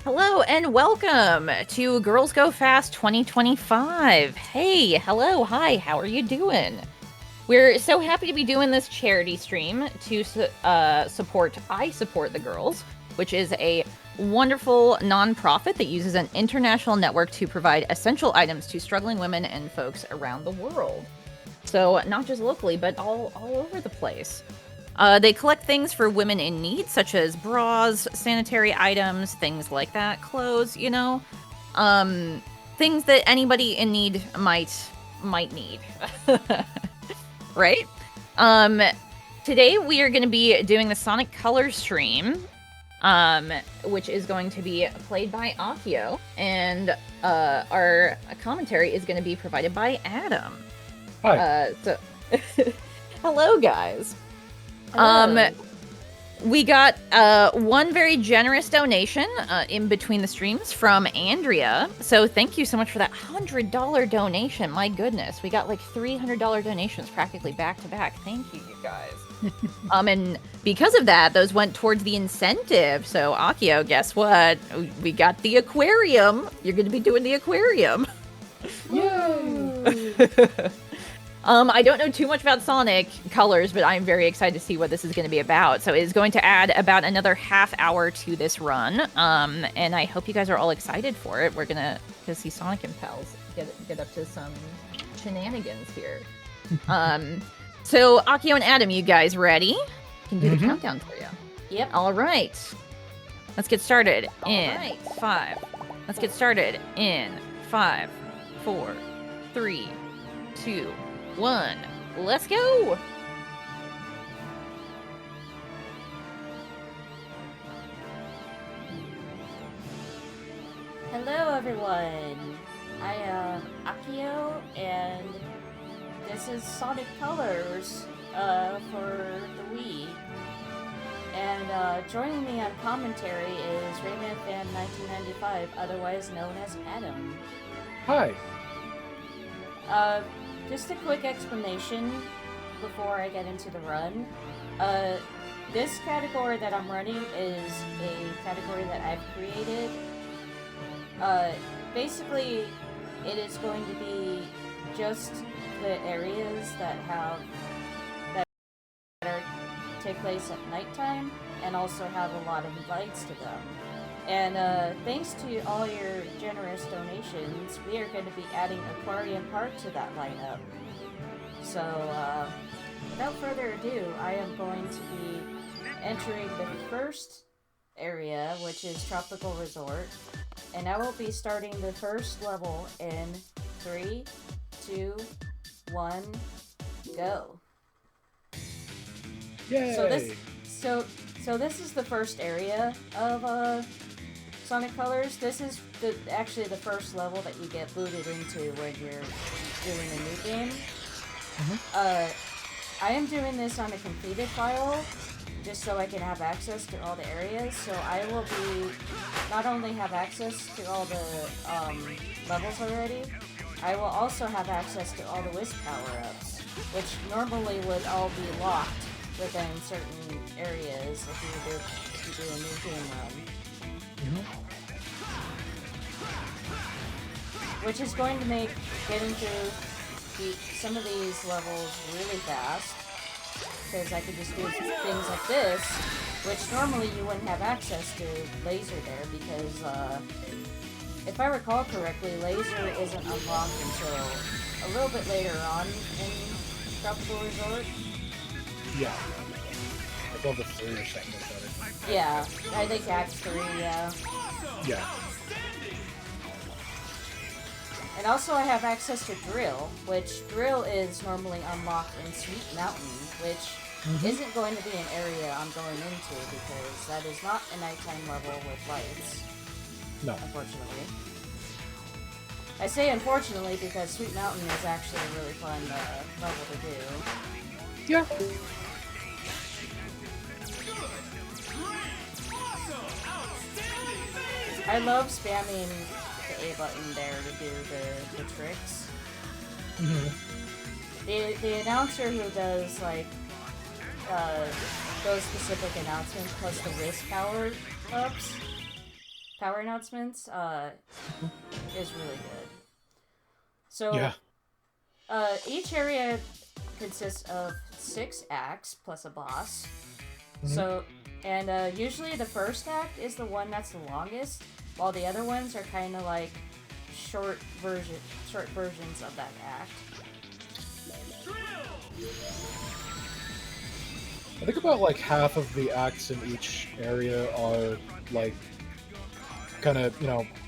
Hello and welcome to Girls Go Fast 2025. Hey, hello, hi, how are you doing? We're so happy to be doing this charity stream to support I Support the Girls, which is a wonderful nonprofit that uses an international network to provide essential items to struggling women and folks around the world. So not just locally, but all over the place. They collect things for women in need, such as bras, sanitary items, things like that, clothes, things that anybody in need might need. Right? Today we are going to be doing the Sonic Colors stream, which is going to be played by Akio, and our commentary is going to be provided by Adam. Hi. Hello, guys. Hello. We got one very generous donation in between the streams from Andrea. So thank you so much for that $100 donation. My goodness, we got like $300 donations practically back to back. Thank you, you guys. And because of that, those went towards the incentive. So Akio, guess what? We got the aquarium. You're going to be doing the aquarium. Yay! I don't know too much about Sonic Colors, but I'm very excited to see what this is going to be about. So it is going to add about another half hour to this run, and I hope you guys are all excited for it. We're going to see Sonic and pals get up to some shenanigans here. So Akio and Adam, you guys ready? Can do the countdown for you. Yep. All right. Let's get started in 5. Let's get started in 5, 4, 3, 2, 1. Let's go! Hello, everyone. I am Akio, and this is Sonic Colors for the Wii. And joining me on commentary is Rayman Fan 1995, otherwise known as Adam. Hi. Just a quick explanation before I get into the run. This category that I'm running is a category that I've created. Basically, it is going to be just the areas that take place at nighttime and also have a lot of lights to them. And thanks to all your generous donations, we are going to be adding Aquarium Park to that lineup. So, without further ado, I am going to be entering the first area, which is Tropical Resort. And I will be starting the first level in 3, 2, 1, go. Yay! So this is the first area of Sonic Colors. This is actually the first level that you get booted into when you're doing a new game. I am doing this on a completed file, just so I can have access to all the areas. So I will be not only have access to all the levels already, I will also have access to all the Wisp power-ups, which normally would all be locked within certain areas if you do a new game run. Which is going to make getting through some of these levels really fast, because I could just do things like this, which normally you wouldn't have access to laser there, because if I recall correctly, laser isn't unlocked until a little bit later on in Tropical Resort. Yeah. Like level 3 or something like that. Yeah, I think Act 3, yeah. Yeah. And also I have access to Drill, which Drill is normally unlocked in Sweet Mountain, which isn't going to be an area I'm going into, because that is not a nighttime level with lights. No. Unfortunately. I say unfortunately because Sweet Mountain is actually a really fun level to do. Yeah. I love spamming the A button there to do the tricks. The announcer who does like those specific announcements plus the Wisp power ups power announcements is really good. So Yeah. each area consists of 6 acts plus a boss. Mhm. So, and usually the first act is the one that's the longest, while the other ones are kind of like short versions of that act. I think about like half of the acts in each area are like kind of,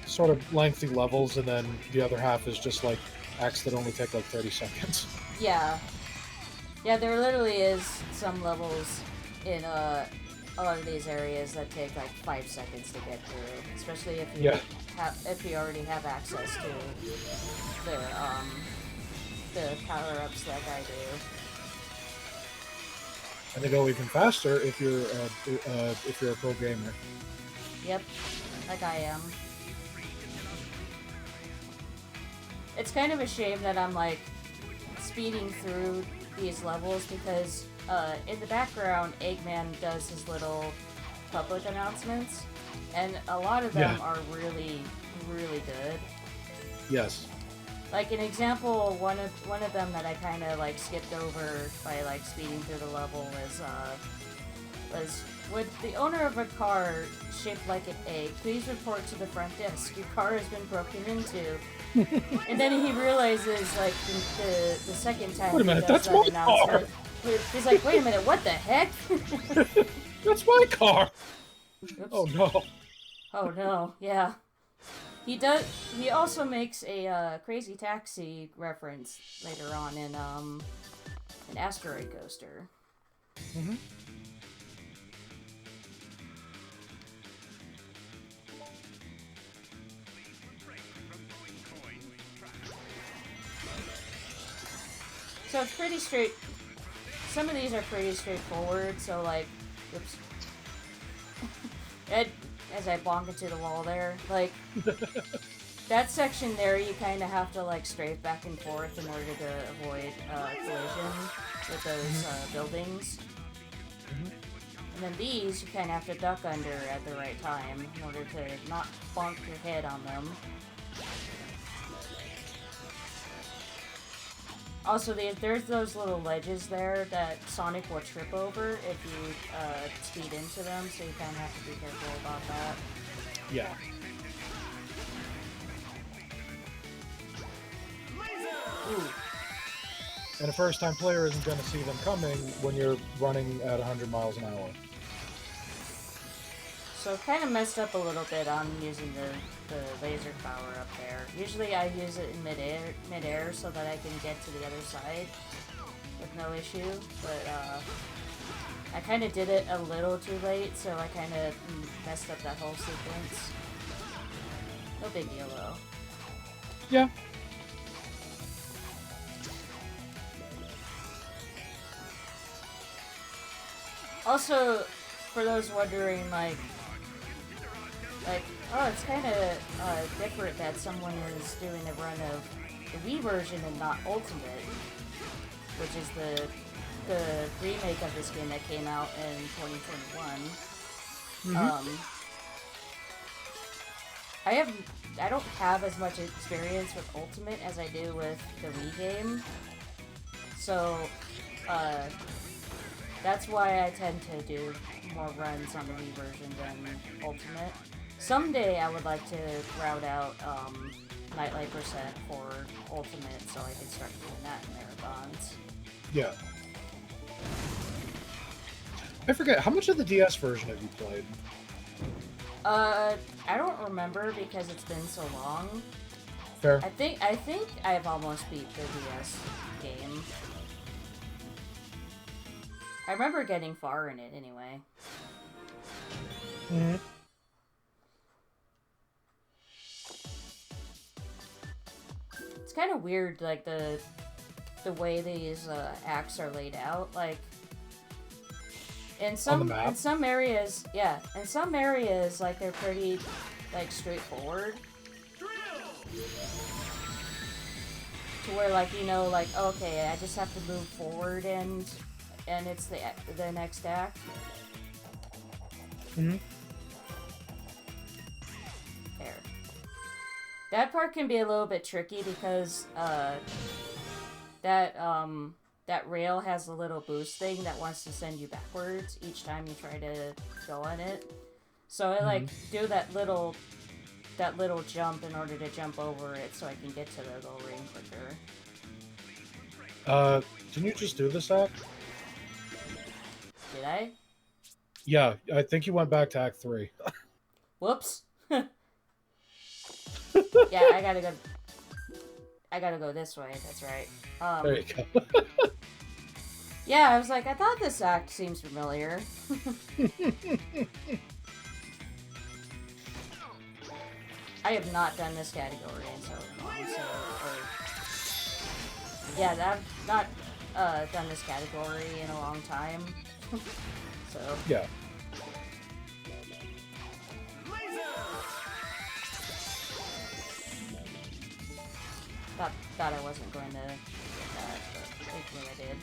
sort of lengthy levels, and then the other half is just like acts that only take like 30 seconds. Yeah. Yeah, there literally is some levels in a lot of these areas that take like 5 seconds to get through, especially if you Yeah. if you already have access to the power-ups like I do. And they go even faster if you're a pro gamer. Yep, like I am. It's kind of a shame that I'm like speeding through these levels because in the background, Eggman does his little public announcements, and a lot of them are really, really good. Yes. Like an example, one of them that I kind of like skipped over by like speeding through the level was would the owner of a car shaped like an egg please report to the front desk? Your car has been broken into. And then he realizes like the second time Wait a minute, he does that's that my announcement, car! he's like, wait a minute, what the heck? That's my car! Oops. Oh no. Oh no, yeah. He also makes a Crazy Taxi reference later on in an Asteroid Coaster. Mm-hmm. So it's pretty straight. Some of these are pretty straightforward. So like, oops. As I bonk into the wall there, like that section there, you kind of have to like strafe back and forth in order to avoid collision with those buildings. Mm-hmm. And then these, you kind of have to duck under at the right time in order to not bonk your head on them. Also, there's those little ledges there that Sonic will trip over if you speed into them, so you kind of have to be careful about that. Yeah. Ooh. And a first-time player isn't going to see them coming when you're running at 100 miles an hour. So kind of messed up a little bit on using the laser power up there. Usually I use it in midair so that I can get to the other side with no issue, but I kind of did it a little too late, so I kind of messed up that whole sequence. No big deal though. Yeah. Also, for those wondering, like, oh, it's kind of different that someone is doing a run of the Wii version and not Ultimate, which is the remake of this game that came out in 2021. Mm-hmm. I don't have as much experience with Ultimate as I do with the Wii game, so that's why I tend to do more runs on the Wii version than Ultimate. Someday I would like to route out Nightlight Percent for Ultimate so I can start doing that in marathons. Yeah. I forget, how much of the DS version have you played? I don't remember because it's been so long. Fair. I think I've almost beat the DS game. I remember getting far in it anyway. Mm-hmm. It's kind of weird, like the way these acts are laid out. Like in some areas, yeah, in some areas, like they're pretty like straightforward. To where like like okay, I just have to move forward and it's the next act. Mm-hmm. That part can be a little bit tricky because that rail has a little boost thing that wants to send you backwards each time you try to go on it. So I like do that little jump in order to jump over it so I can get to the goal ring quicker. Didn't you just do this act? Did I? Yeah, I think you went back to Act 3. Whoops. Yeah, I gotta go this way, that's right. There you go. Yeah, I was like, I thought this act seems familiar. I have not done this category in so long, yeah, I've not done this category in a long time. So Yeah. thought I wasn't going to get that, but thankfully I did.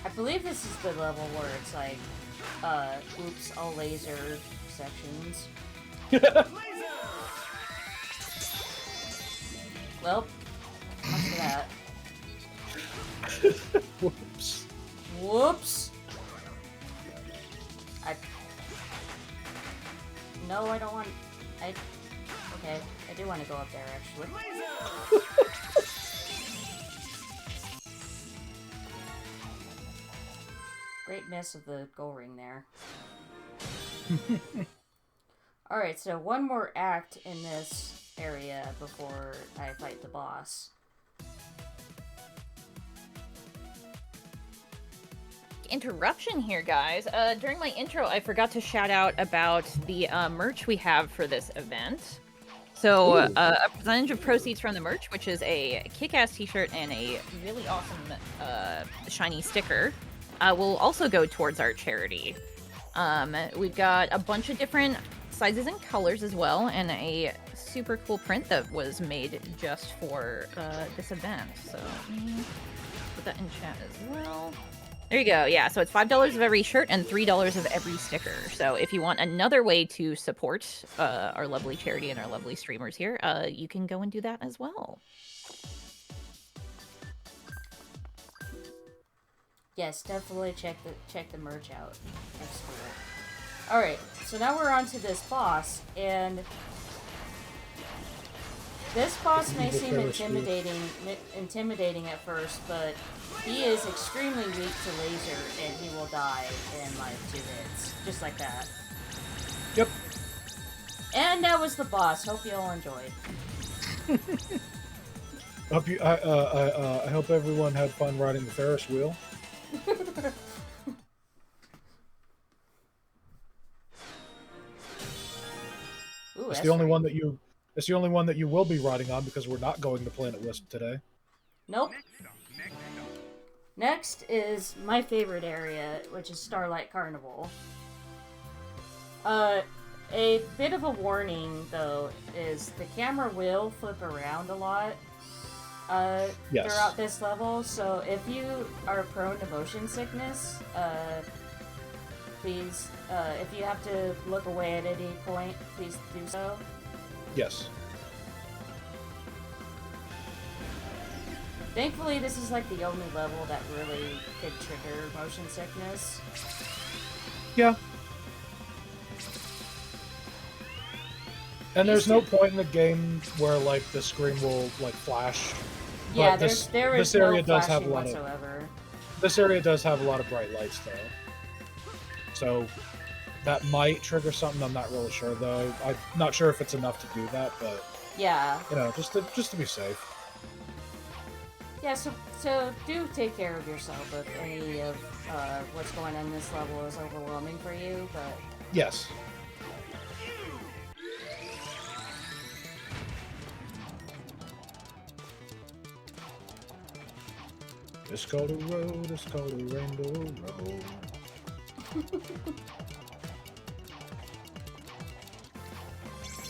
I believe this is the level where it's like, oops, all laser sections. Well, after that. Whoops. Whoops! No, I don't want... Okay, I do want to go up there, actually. Great miss of the goal ring there. Alright, so one more act in this area before I fight the boss. Interruption here, guys. During my intro, I forgot to shout out about the merch we have for this event. So, a percentage of proceeds from the merch, which is a kick-ass t-shirt and a really awesome shiny sticker, will also go towards our charity. We've got a bunch of different sizes and colors as well, and a super cool print that was made just for this event. So, put that in chat as well. There you go. Yeah, so it's $5 of every shirt and $3 of every sticker. So if you want another way to support our lovely charity and our lovely streamers here, you can go and do that as well. Yes, definitely check the merch out. That's cool. Alright, so now we're on to this boss, and this boss may seem intimidating at first, but he is extremely weak to laser, and he will die in like 2 hits. Just like that. Yep. And that was the boss. Hope you all enjoyed. I hope everyone had fun riding the Ferris wheel. Ooh, it's the only one that you. It's the only one that you will be riding on because we're not going to Planet Wisp today. Nope. Next is my favorite area, which is Starlight Carnival. A bit of a warning, though, is the camera will flip around a lot throughout this level, so if you are prone to motion sickness, please, if you have to look away at any point, please do so. Yes. Thankfully, this is like the only level that really could trigger motion sickness. Yeah. And there's no point in the game where like the screen will like flash. Yeah, this this area no does have a lot whatsoever. This area does have a lot of bright lights though. So that might trigger something. I'm not really sure though. I'm not sure if it's enough to do that, but yeah, you know, just to be safe. Yeah, so do take care of yourself if any of what's going on in this level is overwhelming for you, but... Yes. It's called a road, it's called a rainbow road.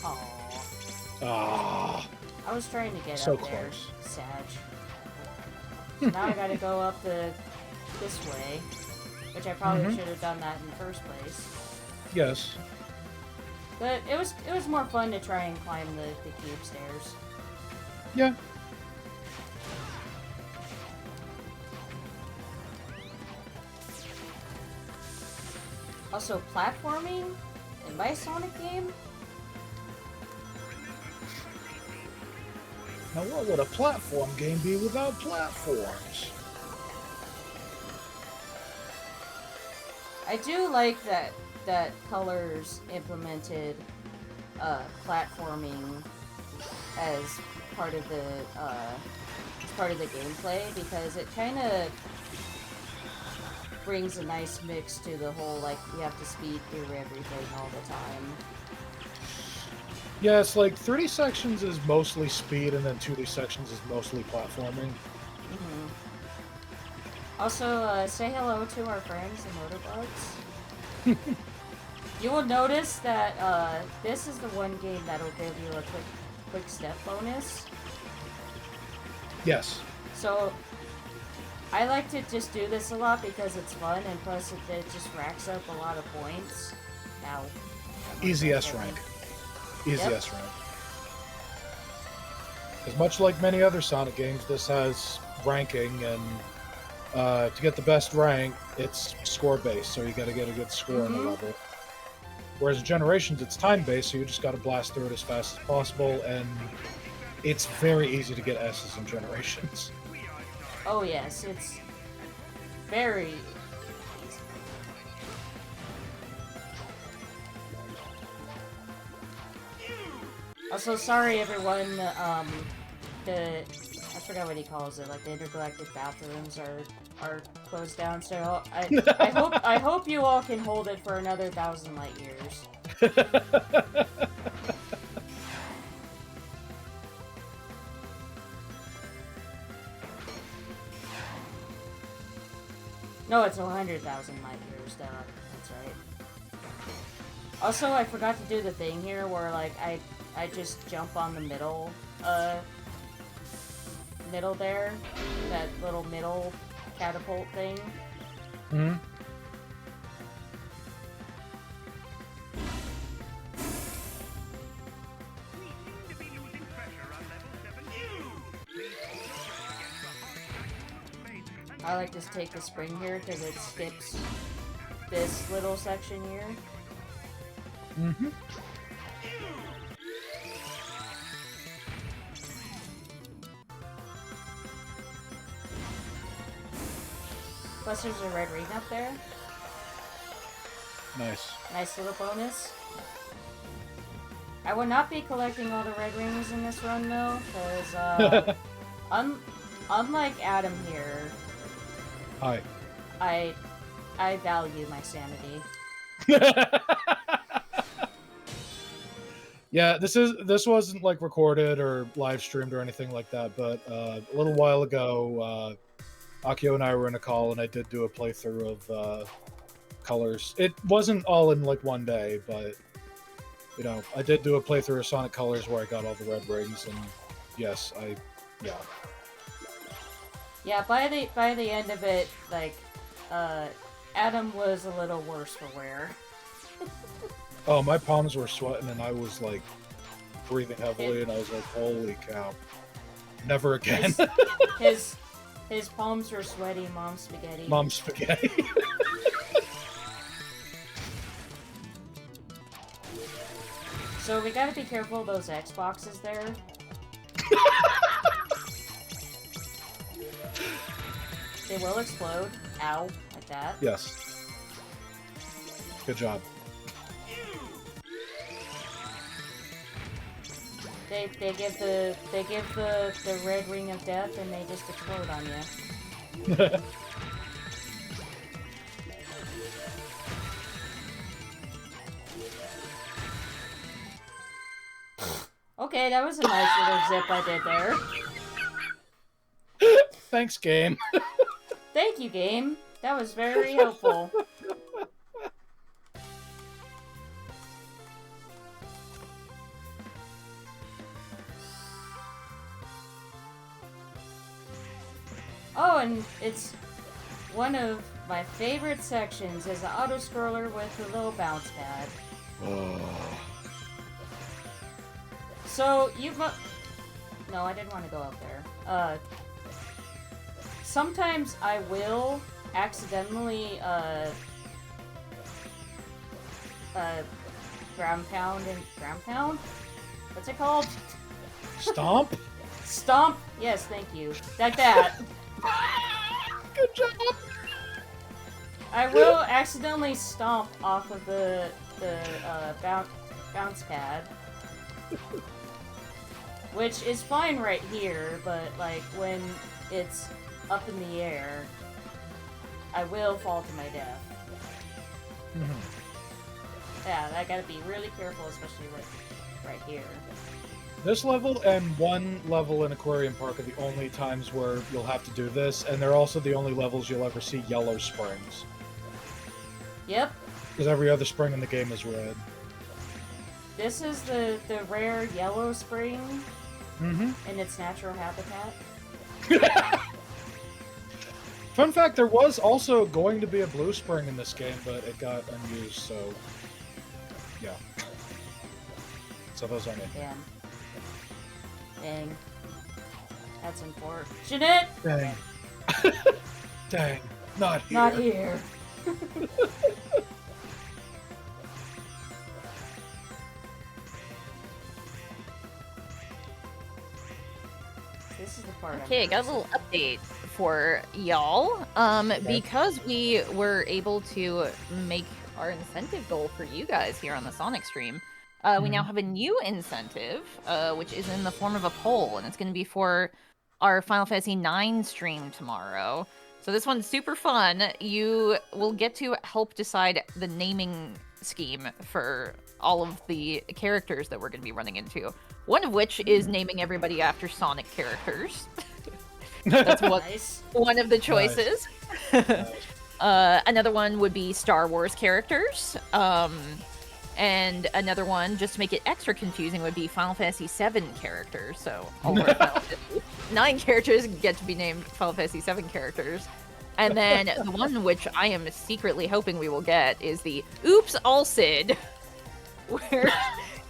Aww. Ah, I was trying to get so up there, close. Sag. So now I gotta go up this way, which I probably should have done that in the first place. Yes. But it was more fun to try and climb the cube stairs. Yeah. Also, platforming in my Sonic game. Now, what would a platform game be without platforms? I do like that Colors implemented platforming as part of the gameplay, because it kind of brings a nice mix to the whole, like, you have to speed through everything all the time. Yeah, it's like 3D sections is mostly speed, and then 2D sections is mostly platforming. Also, say hello to our friends, the Motorbugs. You will notice that this is the one game that'll give you a quick step bonus. Yes. So I like to just do this a lot because it's fun, and plus it just racks up a lot of points. Ow. Easy S rank. Easy Yep. S rank. As much like many other Sonic games, this has ranking, and to get the best rank, it's score-based, so you gotta get a good score in the level. Whereas in Generations, it's time-based, so you just gotta blast through it as fast as possible, and it's very easy to get S's in Generations. Oh yes, it's very easy. Also, sorry everyone, I forgot what he calls it, like the intergalactic bathrooms are closed down, so I hope you all can hold it for another 1,000 light years. No, it's 100,000 light years, duh. That's right. Also, I forgot to do the thing here where, like, I just jump on the middle there. That little middle catapult thing. Mm-hmm. I like to take the spring here because it skips this little section here. Mm-hmm. Plus there's a red ring up there. Nice. Nice little bonus. I will not be collecting all the red rings in this run though, because unlike Adam here, Hi. I value my sanity. Yeah, this wasn't like recorded or live streamed or anything like that, but a little while ago, Akio and I were in a call, and I did do a playthrough of Colors. It wasn't all in like one day, but you know, I did do a playthrough of Sonic Colors where I got all the red rings, and yes, yeah. Yeah, by the end of it, like, Adam was a little worse for wear. Oh, my palms were sweating, and I was like breathing heavily, and I was like, "Holy cow! Never again." His palms were sweaty, mom spaghetti. Mom spaghetti. So we gotta be careful of those Xboxes there. They will explode. Ow, like that. Yes. Good job. They give the red ring of death and they just explode on you. Okay, that was a nice little zip I did there. Thanks, game. Thank you, game. That was very helpful. Oh, and it's one of my favorite sections is the auto-scroller with the little bounce pad. Oh. So, No, I didn't want to go up there. Sometimes I will accidentally, ground pound? What's it called? Stomp? Stomp? Yes, thank you. Like that. Good job! I will accidentally stomp off of the bounce pad. Which is fine right here, but like when it's up in the air, I will fall to my death. Yeah, I gotta be really careful, especially right here. This level and one level in Aquarium Park are the only times where you'll have to do this, and they're also the only levels you'll ever see yellow springs. Yep. Because every other spring in the game is red. This is the rare yellow spring Mm-hmm. in its natural habitat. Fun fact, there was also going to be a blue spring in this game, but it got unused, so... yeah. So those aren't it. Damn. Dang. That's unfortunate! Dang. Dang. Not here. Not here. This is the part. Okay, got a little update for y'all. Because we were able to make our incentive goal for you guys here on the Sonic stream, we now have a new incentive, which is in the form of a poll, and it's going to be for our Final Fantasy IX stream tomorrow. So this one's super fun. You will get to help decide the naming scheme for all of the characters that we're going to be running into. One of which is naming everybody after Sonic characters. That's one of the choices. Nice. Another one would be Star Wars characters. And another one, just to make it extra confusing, would be Final Fantasy VII characters. So all of our Final Fantasy 9 characters get to be named Final Fantasy VII characters. And then the one which I am secretly hoping we will get is the Oops, All Sid, where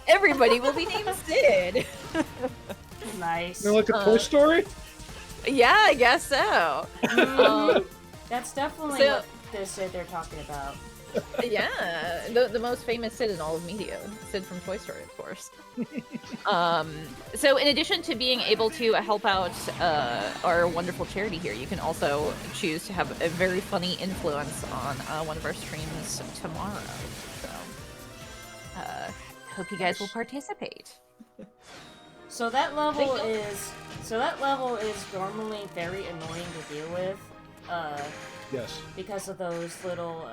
everybody will be named Sid. Nice. You know, like a Toy Story? Yeah, I guess so. That's definitely So- what the Sid they're talking about. Yeah, the most famous Sid in all of media. Sid from Toy Story, of course. So in addition to being able to help out our wonderful charity here, you can also choose to have a very funny influence on one of our streams tomorrow. So hope you guys will participate. So that level is normally very annoying to deal with. Yes. Because of those little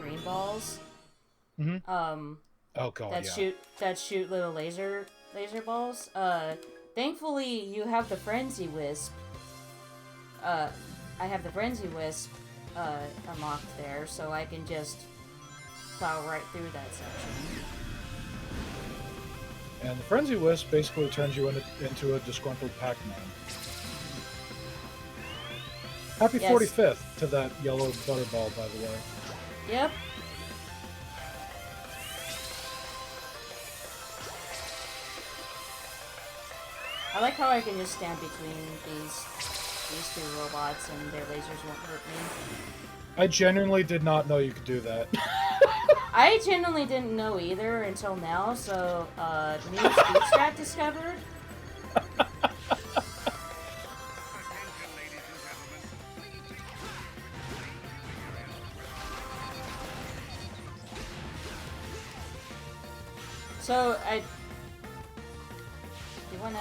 green balls. Oh god, that shoot little laser balls. Thankfully you have the Frenzy Wisp. I have the Frenzy Wisp unlocked there, so I can just plow right through that section. And the Frenzy Wisp basically turns you into a disgruntled Pac-Man. Happy 45th to that yellow butterball, by the way. Yep. I like how I can just stand between these two robots and their lasers won't hurt me. I genuinely did not know you could do that. I genuinely didn't know either until now, so new speed strat discovered. So, you wanna...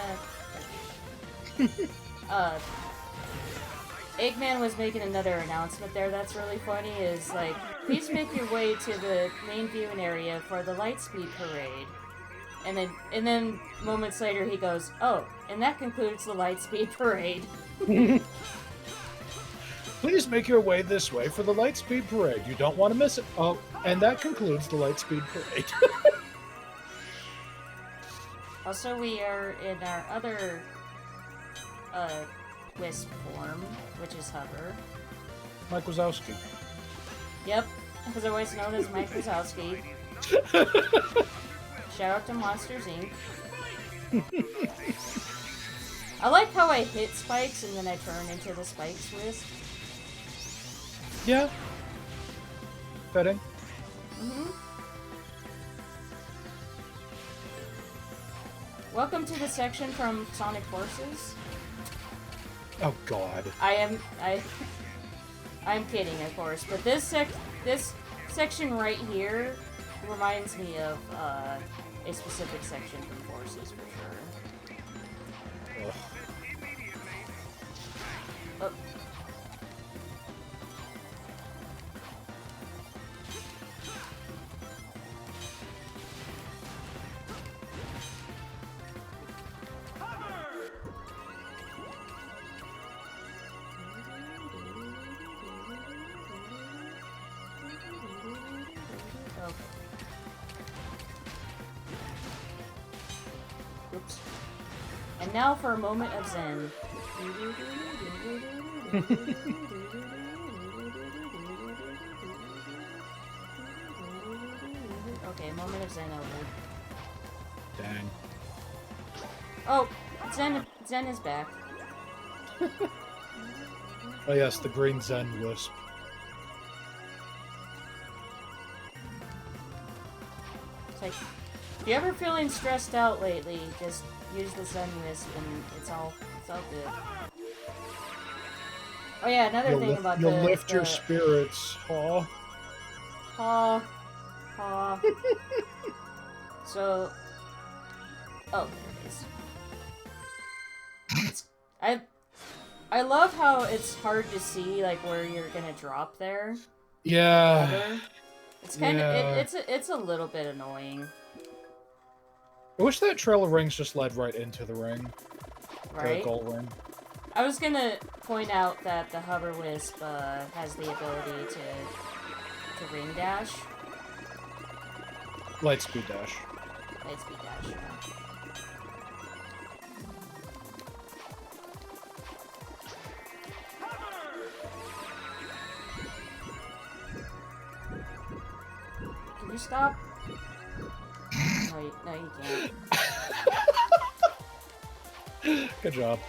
Eggman was making another announcement there that's really funny, is like, please make your way to the main viewing area for the Lightspeed Parade. And then moments later he goes, oh, and that concludes the Lightspeed Parade. Please make your way this way for the Lightspeed Parade. You don't want to miss it. Oh, and that concludes the Lightspeed Parade. Also, we are in our other wisp form, which is Hover. Mike Wazowski. Yep, otherwise known as Mike Wazowski. Shout out to Monsters Inc. I like how I hit spikes and then I turn into the spikes wisp. Yeah. Fitting. Welcome to the section from Sonic Forces. Oh God. I'm kidding, of course, but this section right here reminds me of a specific section from Forces for sure. Ugh. Oh. Oops. And now for a moment of zen. Okay, moment of zen over. Dang. Oh, Zen is back. Oh yes, the green Zen wisp. It's like, if you're ever feeling stressed out lately, just use the Zen Wisp and it's all good. Oh yeah, another thing about you'll lift your spirits, huh? So, oh, there it is. I love how it's hard to see like where you're gonna drop there. Yeah. It's kind of it's a little bit annoying. I wish that trail of rings just led right into the ring. Right. The gold ring. I was gonna point out that the Hover Wisp has the ability to ring dash. Lightspeed dash. Lightspeed dash. Yeah. Can you stop? No, you can't. Good job.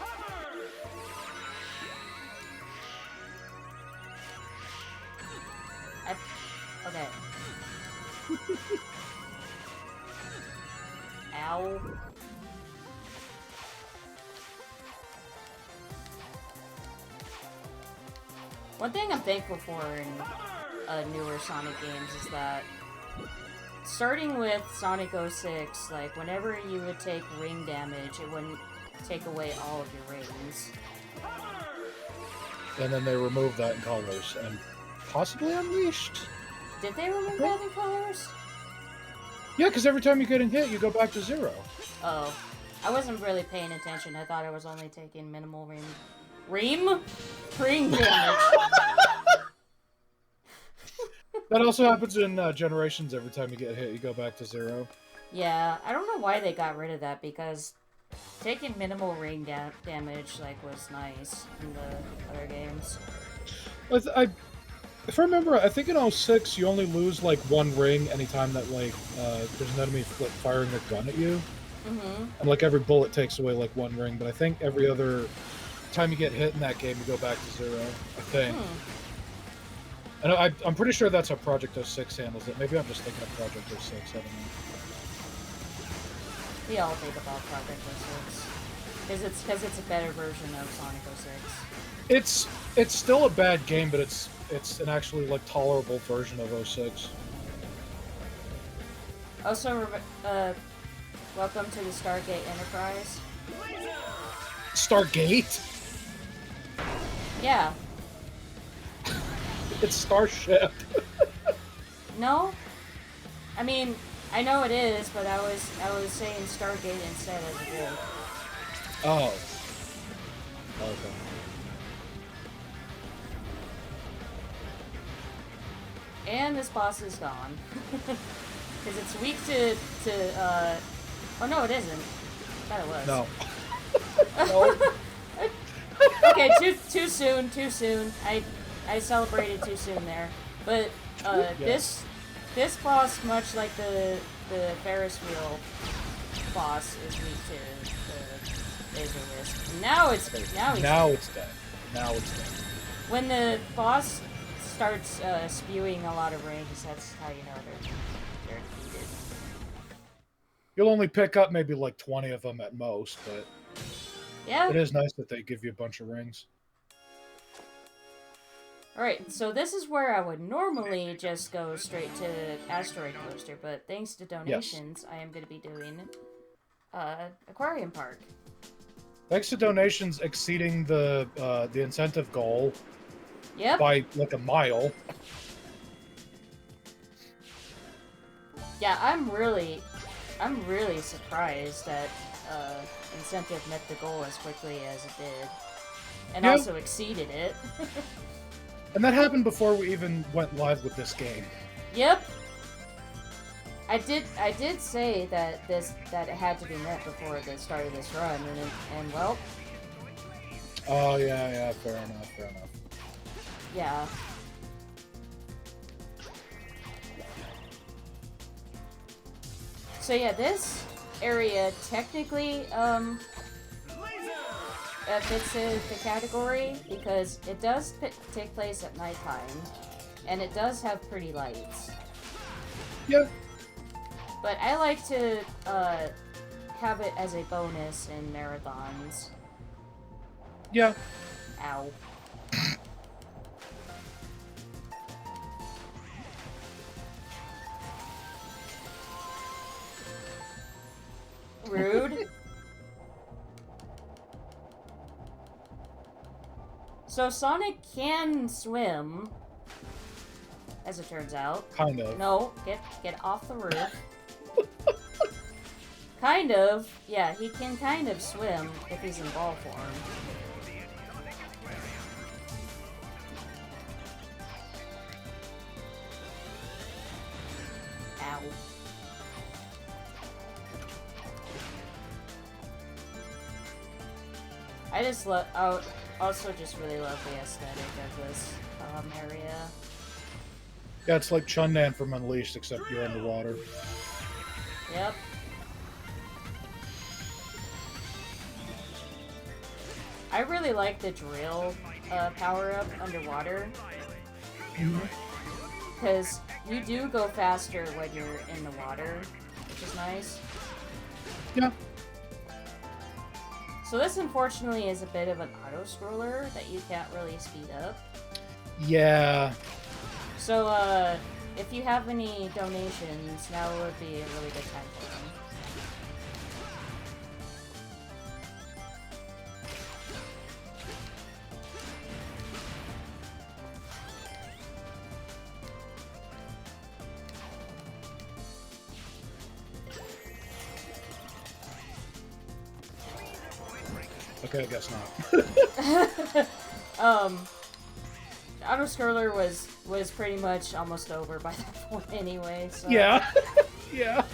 Okay. Ow. One thing I'm thankful for in newer Sonic games is that starting with Sonic 06, like, whenever you would take ring damage, it wouldn't take away all of your rings. And then they removed that in Colors, and possibly Unleashed. Did they remove that in Colors? Yeah, because every time you're getting hit, you go back to 0. Oh. I wasn't really paying attention. I thought I was only taking minimal ring damage. That also happens in Generations. Every time you get hit, you go back to 0. Yeah, I don't know why they got rid of that, because taking minimal ring damage, like, was nice in the other games. If I remember, I think in 06, you only lose, like, 1 ring anytime that, like, there's an enemy firing a gun at you. Mm-hmm. And, like, every bullet takes away, like, 1 ring, but I think every other time you get hit in that game, you go back to 0, I think. And I'm pretty sure that's how Project 06 handles it. Maybe I'm just thinking of Project 06, I don't know. We all think about Project 06. Because it's a better version of Sonic 06. It's still a bad game, but it's an actually, like, tolerable version of 06. Also, welcome to the Stargate Enterprise. Stargate? Yeah. It's Starship. No? I mean, I know it is, but I was saying Stargate instead as a joke. Oh. Okay. And this boss is gone. Because it's weak to oh no, it isn't. I thought it was. No. Okay, Okay, too soon, too soon. I celebrated too soon there. But this boss, much like the Ferris wheel boss, is weak to the laser wisp. Now it's dead. Now it's dead. When the boss starts spewing a lot of rings, that's how you know they're defeated. You'll only pick up maybe like 20 of them at most, but yeah, it is nice that they give you a bunch of rings. Alright, so this is where I would normally just go straight to Asteroid Coaster, but thanks to donations, I am going to be doing Aquarium Park. Thanks to donations exceeding the incentive goal by like a mile. Yeah, I'm really surprised that incentive met the goal as quickly as it did, and also exceeded it. And that happened before we even went live with this game. Yep. I did say that it had to be met before the start of this run, and well. Oh yeah, fair enough. Yeah. So yeah, this area technically fits in the category because it does take place at nighttime, and it does have pretty lights. Yeah. But I like to have it as a bonus in marathons. Yeah. Ow. Rude. So Sonic can swim, as it turns out. Kind of. No, get off the roof. Kind of. Yeah, he can kind of swim if he's in ball form. Ow. I just love. Oh, also just really love the aesthetic of this area. Yeah, it's like Chundan from Unleashed, except you're underwater. Yep. I really like the drill power-up underwater. Because you do go faster when you're in the water, which is nice. Yeah. So this, unfortunately, is a bit of an auto-scroller that you can't really speed up. Yeah. So, if you have any donations, now would be a really good time for them. Okay, I guess not. Auto-scroller was pretty much almost over by that point anyway, so... Yeah. Yeah.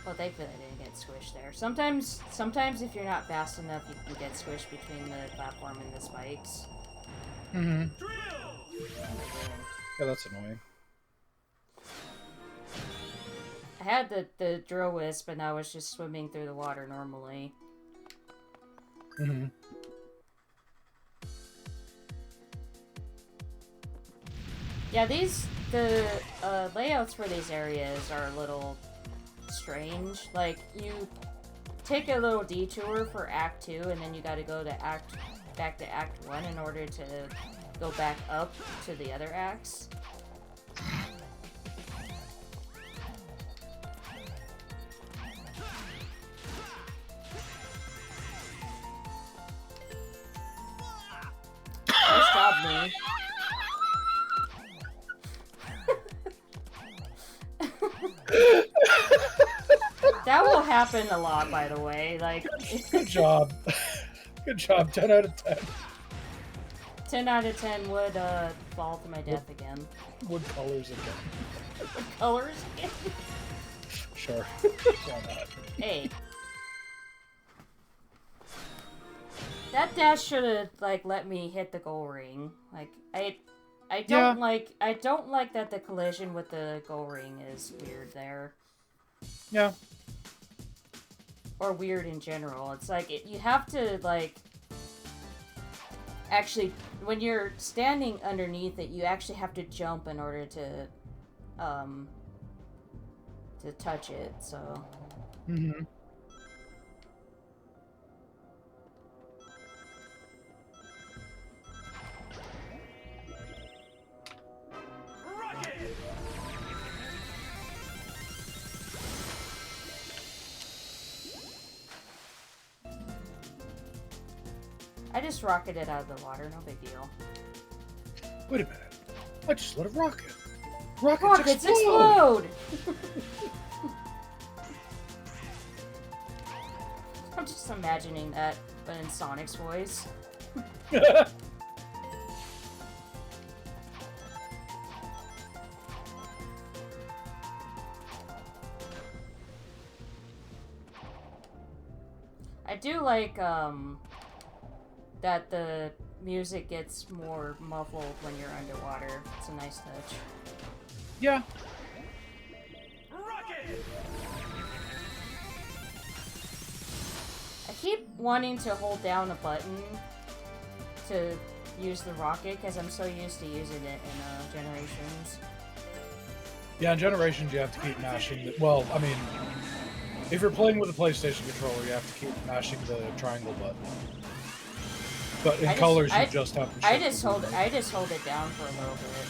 Well, thankfully I didn't get squished there. Sometimes if you're not fast enough, you can get squished between the platform and the spikes. Mm-hmm. Yeah, that's annoying. I had the drill wisp, and I was just swimming through the water normally. Mm-hmm. Yeah, the layouts for these areas are a little strange. Like, you take a little detour for Act 2, and then you gotta go to back to Act 1 in order to go back up to the other acts. Nice job, me. That will happen a lot, by the way. Like, good job. Good job. 10 out of 10. 10 out of 10 would fall to my death again. Wood colors again. colors again? Sure. Why not? Hey. That dash should have like let me hit the goal ring. Like I don't like that the collision with the goal ring is weird there. Yeah. Or weird in general. It's like you have to like actually when you're standing underneath it, you actually have to jump in order to touch it. So. Mm-hmm. I just rocketed out of the water, no big deal. Wait a minute. I just let it rocket. Rockets explode! I'm just imagining that, but in Sonic's voice. I do like, that the music gets more muffled when you're underwater. It's a nice touch. Yeah. I keep wanting to hold down a button to use the rocket because I'm so used to using it in Generations. Yeah, in Generations you have to keep mashing the... Well, I mean, if you're playing with a PlayStation controller, you have to keep mashing the triangle button. But in Colors, you just have to... I just hold it down for a little bit.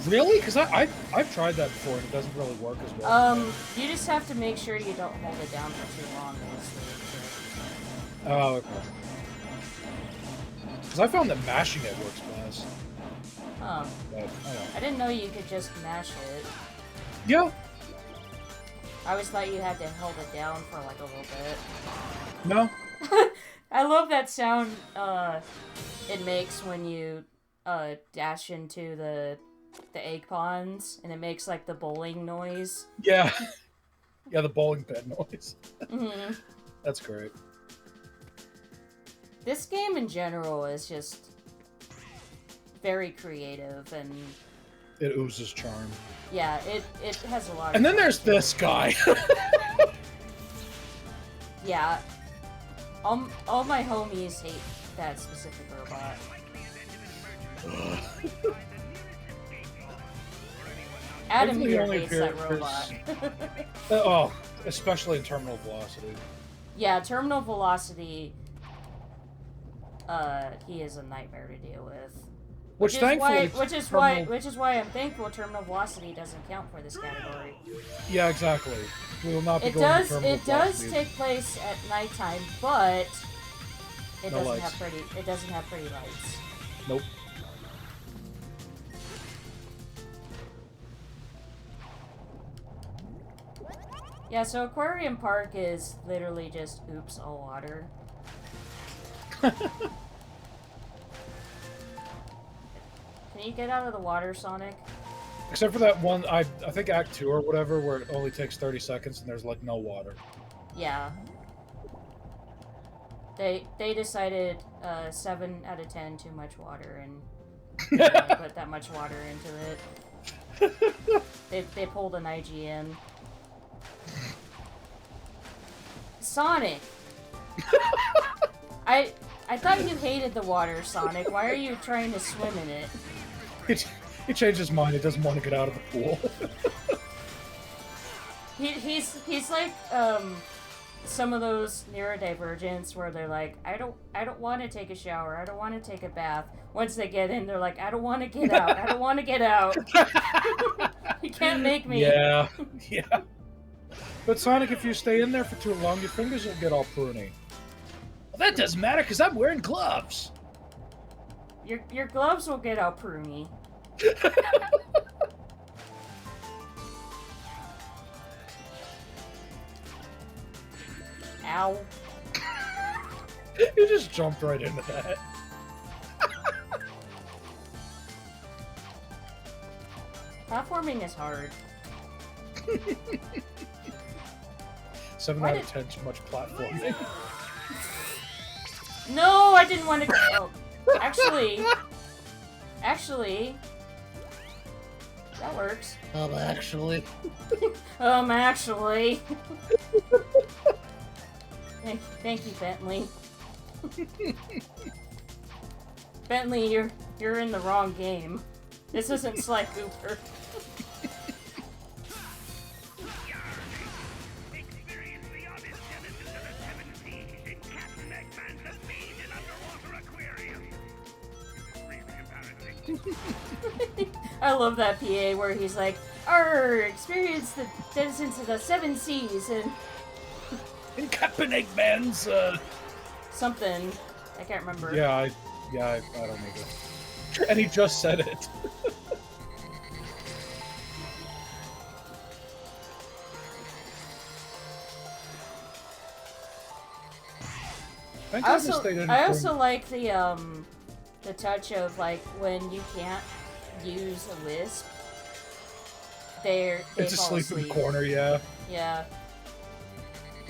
Really? Because I've tried that before and it doesn't really work as well. You just have to make sure you don't hold it down for too long. Oh, okay. Because I found that mashing it works best. Huh. But, I didn't know you could just mash it. Yeah. I always thought you had to hold it down for like a little bit. No. I love that sound it makes when you dash into the egg ponds, and it makes like the bowling noise. Yeah. Yeah, the bowling pin noise. Mm-hmm. That's great. This game in general is just very creative, and it oozes charm. Yeah, it has a lot of... And then there's this guy. Yeah. All my homies hate that specific robot. Adam here hates that robot. Oh, especially in Terminal Velocity. Yeah, Terminal Velocity, he is a nightmare to deal with. Which is why I'm thankful Terminal Velocity doesn't count for this category. Yeah, exactly. We will not be It does take place at nighttime, but it doesn't have pretty lights. Nope. Yeah, so Aquarium Park is literally just oops all water. Can you get out of the water, Sonic? Except for that one, I think Act 2 or whatever, where it only takes 30 seconds and there's like no water. Yeah. They decided 7 out of 10 too much water and put that much water into it. They pulled an IGN. Sonic! I thought you hated the water, Sonic. Why are you trying to swim in it? He changed his mind. He doesn't want to get out of the pool. He's like some of those neurodivergents where they're like, I don't want to take a shower. I don't want to take a bath. Once they get in, they're like, I don't want to get out. I don't want to get out. You can't make me. Yeah. Yeah. But Sonic, if you stay in there for too long, your fingers will get all pruny. Well, that doesn't matter because I'm wearing gloves. Your gloves will get all pruny. Ow. You just jumped right into that. Platforming is hard. 7 Why out did- of 10 too much platforming. No, I didn't want to. Oh, actually, that works. Actually. Actually. Thank you, Bentley. Bentley, you're in the wrong game. This isn't Sly Cooper. I love that PA where he's like, "Arr, experience the denizens of the 7 seas and In Captain Eggman's, something." I can't remember. Yeah, I don't know. And he just said it. Thank goodness they didn't I also like the touch of like when you can't use a wisp, they It's fall asleep in asleep. the corner, yeah. Yeah.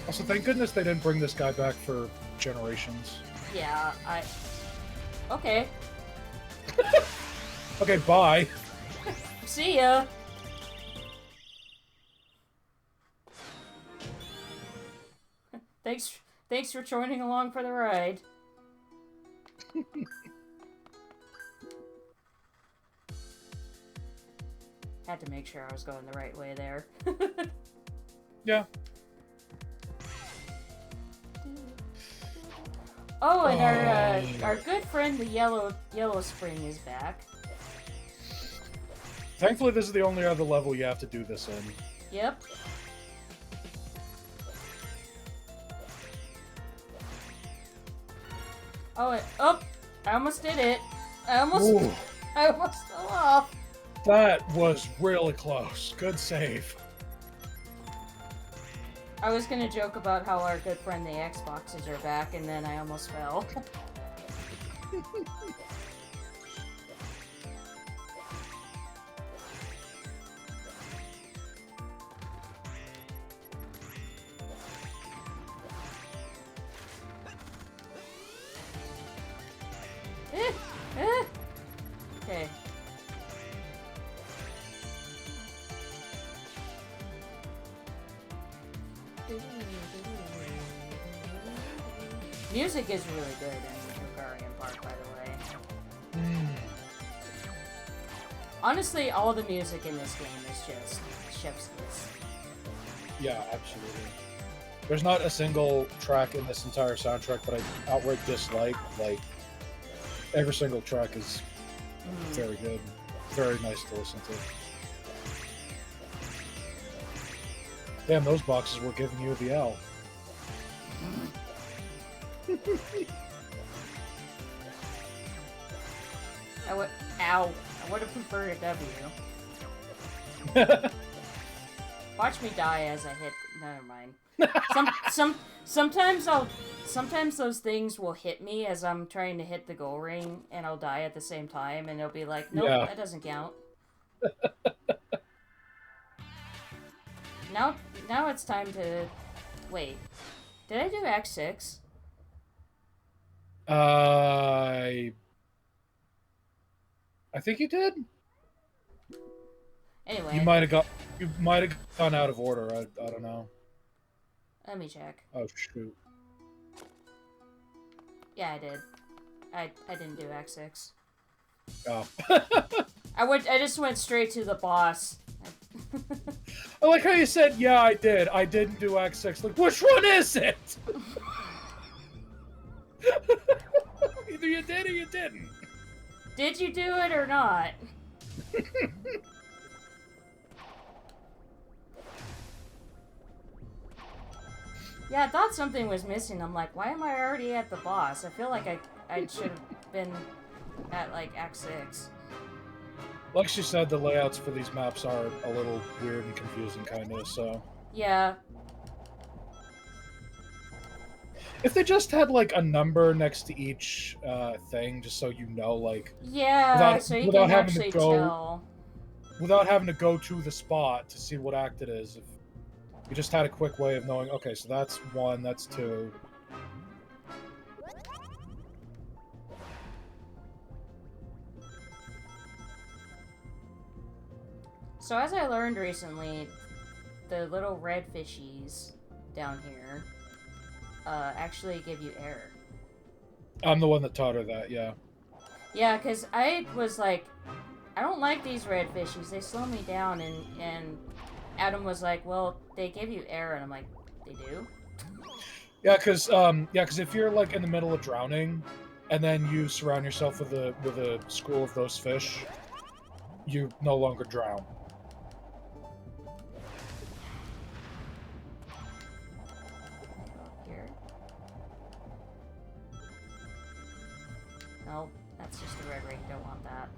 Also, thank goodness they didn't bring this guy back for Generations. Yeah, okay. Okay, bye. See ya! Thanks for joining along for the ride. Had to make sure I was going the right way there. Yeah. Oh, and our good friend the Yellow Spring is back. Thankfully, this is the only other level you have to do this in. Yep. Oh, I almost did it. I almost fell off. That was really close. Good save. I was gonna joke about how our good friend the Xboxes are back, and then I almost fell. Okay. Music is really good in Bulgarian Park, by the way. Honestly, all the music in this game is just chef's kiss. Yeah, absolutely. There's not a single track in this entire soundtrack that I outright dislike. Like, every single track is very good. Very nice to listen to. Damn, those boxes were giving you the L. Ow. I would have preferred a W. Watch me die as I hit. Never mind. Sometimes those things will hit me as I'm trying to hit the goal ring, and I'll die at the same time, and it'll be like, nope, Yeah. that doesn't count. Now it's time to wait. Did I do Act 6? I think you did. Anyway, You might have gone out of order. I don't know. let me check. Oh shoot. Yeah, I did. I didn't do Act 6. Oh. I just went straight to the boss. I like how you said, yeah, I did. I didn't do Act 6. Like, which one is it? Either you did or you didn't. Did you do it or not? Yeah, I thought something was missing. I'm like, why am I already at the boss? I feel like I should have been at, like, Act 6. Like she said, the layouts for these maps are a little weird and confusing, kind of, so... Yeah. If they just had, like, a number next to each thing, just so you know, like... Yeah, so you without can having to actually go- tell. without having to go to the spot to see what act it is. If you just had a quick way of knowing, okay, so that's 1, that's 2. So as I learned recently, the little red fishies down here actually give you error. I'm the one that taught her that, yeah. Yeah, because I was like, I don't like these red fishies. They slow me down, and Adam was like, well, they give you error, and I'm like, they do? Yeah, because if you're like in the middle of drowning, and then you surround yourself with a school of those fish, you no longer drown. Here. Nope, that's just a red ring. Don't want that.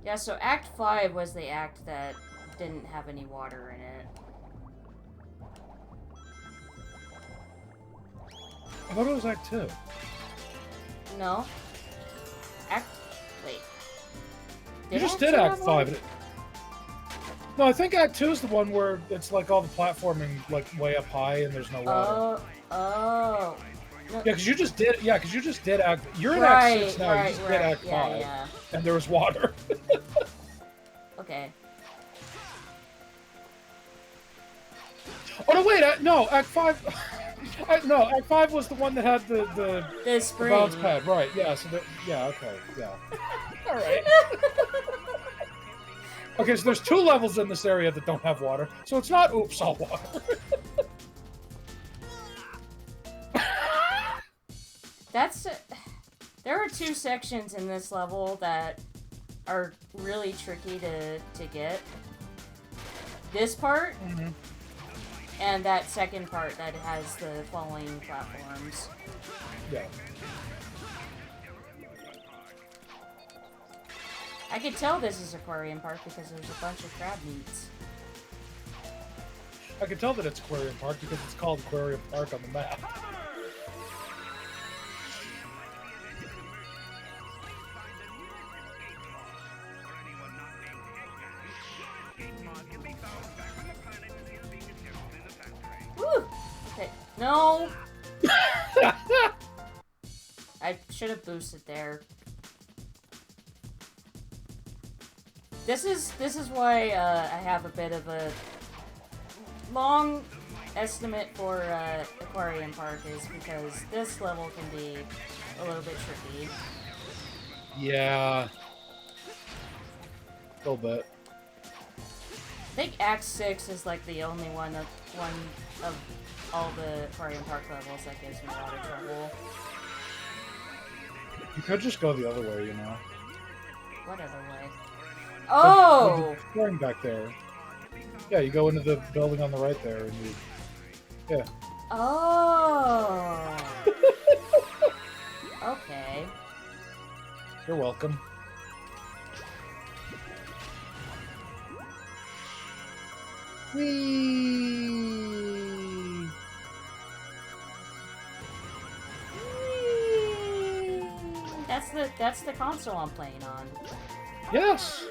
Yeah, so Act 5 was the act that didn't have any water in it. I thought it was Act 2. No. Wait. You just Act did 2 Act have water? 5. No, I think Act 2 is the one where it's like all the platforming like way up high and there's no water. Oh. No. Yeah, because you just did. Yeah, because you just did Act. You're in Right, Act 6 now. right, you just right. did Act 5, Yeah. and there was water. Okay. Oh no! Wait, no, Act 5. No, Act 5 was the one that had the spring. bounce pad, right? Yeah. So yeah. Okay. Yeah. All right. Okay, so there's 2 levels in this area that don't have water, so it's not oops all water. There are 2 sections in this level that are really tricky to get. This part, and that second part that has the falling platforms. Yeah. I could tell this is Aquarium Park because there's a bunch of crab meats. I can tell that it's Aquarium Park because it's called Aquarium Park on the map. Woo! Okay. No! I should have boosted there. This is why I have a bit of a long estimate for Aquarium Park is because this level can be a little bit tricky. Yeah. A little bit. I think Act 6 is like the only one of all the Aquarium Park levels that gives me a lot of trouble. You could just go the other way, you know. What other way? Oh! Going back there. Yeah, you go into the building on the right there, and you. Yeah. Oh. Okay. You're welcome. Whee! That's the console I'm playing on. Yes.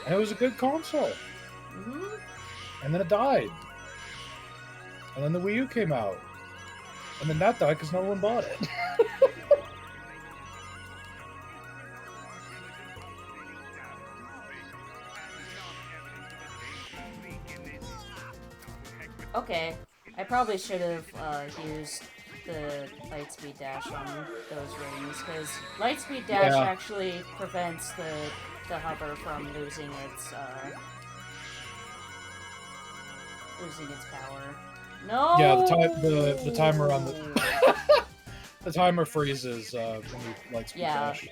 And it was a good console. And then it died. And then the Wii U came out. And then that died because no one bought it. Okay, I probably should have used the Lightspeed Dash on those rings, because Lightspeed Dash actually prevents the hover from losing its power. No. Yeah, the timer on the the timer freezes when you Lightspeed Dash.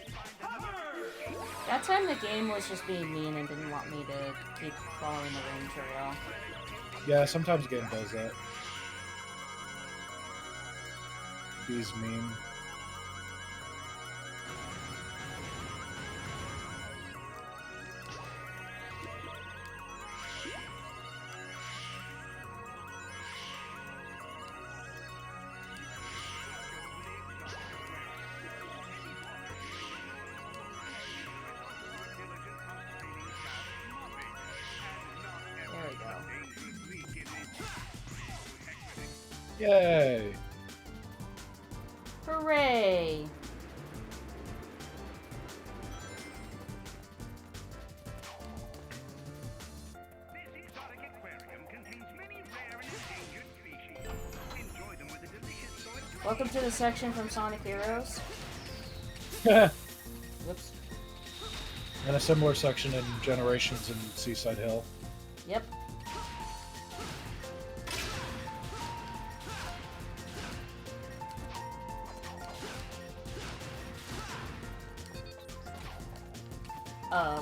That time the game was just being mean and didn't want me to keep following the ring trail. Yeah, sometimes the game does that. He's mean. Yay! Hooray! Welcome to the section from Sonic Heroes. Whoops. And a similar section in Generations and Seaside Hill. Yep.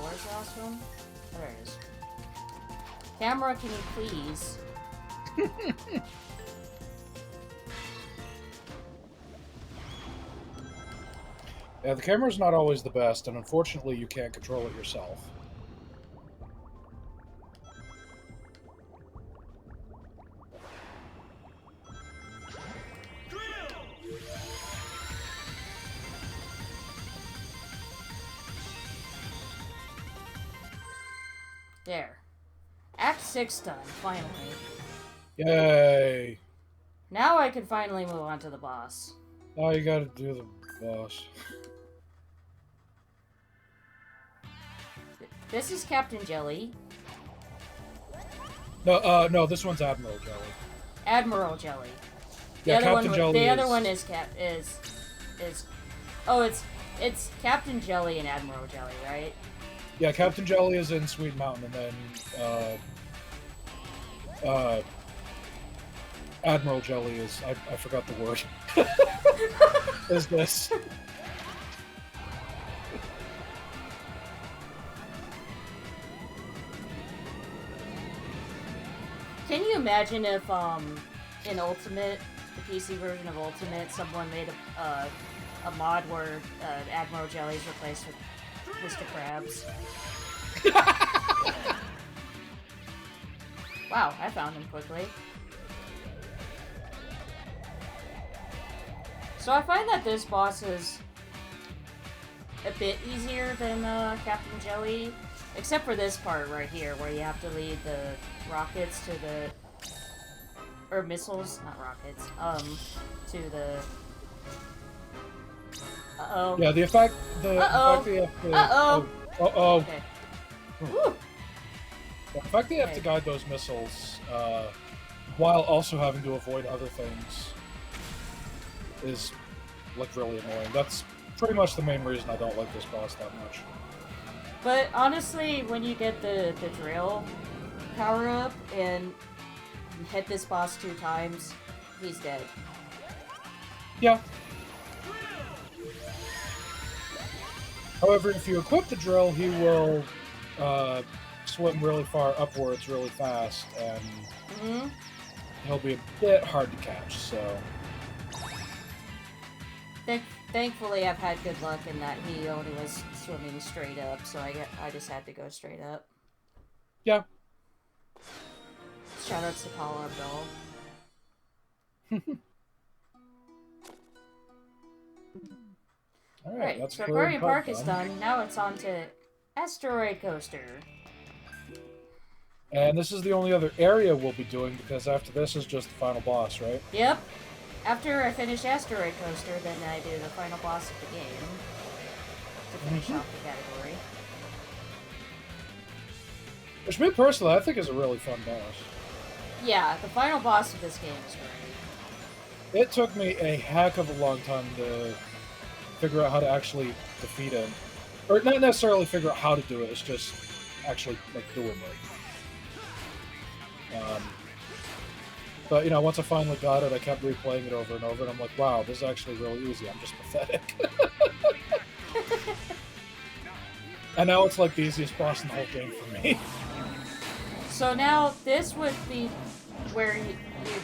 Where's the last one? Oh, there it is. Camera, can you please? Yeah, the camera's not always the best, and unfortunately you can't control it yourself. There. Act 6 done, finally. Yay! Now I can finally move on to the boss. Now you gotta do the boss. This is Captain Jelly. No, this one's Admiral Jelly. Admiral Jelly. Yeah, Captain Jelly the other one is oh, it's Captain Jelly and Admiral Jelly, right? Yeah, Captain Jelly is in Sweet Mountain, and then Admiral Jelly is I forgot the word. Is this? Can you imagine if in Ultimate, the PC version of Ultimate, someone made a mod where Admiral Jelly is replaced with Mr. Krabs? Wow, I found him quickly. So I find that this boss is a bit easier than Captain Jelly, except for this part right here, where you have to lead the rockets to the... or missiles, not rockets, to the... Uh-oh. Yeah, the fact that you have to... Uh-oh! Uh-oh! Okay. Woo! The fact that you have to guide those missiles, while also having to avoid other things, is, like, really annoying. That's pretty much the main reason I don't like this boss that much. But honestly, when you get the drill power-up and hit this boss 2 times, he's dead. Yeah. However, if you equip the drill, he will swim really far upwards really fast, and he'll be a bit hard to catch, so... Thankfully, I've had good luck in that he only was swimming straight up, so I just had to go straight up. Yeah. Shoutouts to Paula Abdul. Alright, that's so Aquarium Park is done. Now it's on to Asteroid Coaster. And this is the only other area we'll be doing, because after this is just the final boss, right? Yep. After I finish Asteroid Coaster, then I do the final boss of the game to finish off the category. Which, me personally, I think is a really fun boss. Yeah, the final boss of this game is great. It took me a heck of a long time to figure out how to actually defeat him. Or not necessarily figure out how to do it, it's just actually, like, doing it. But, you know, once I finally got it, I kept replaying it over and over, and I'm like, wow, this is actually really easy. I'm just pathetic. And now it's like the easiest boss in the whole game for me. So now, this would be where you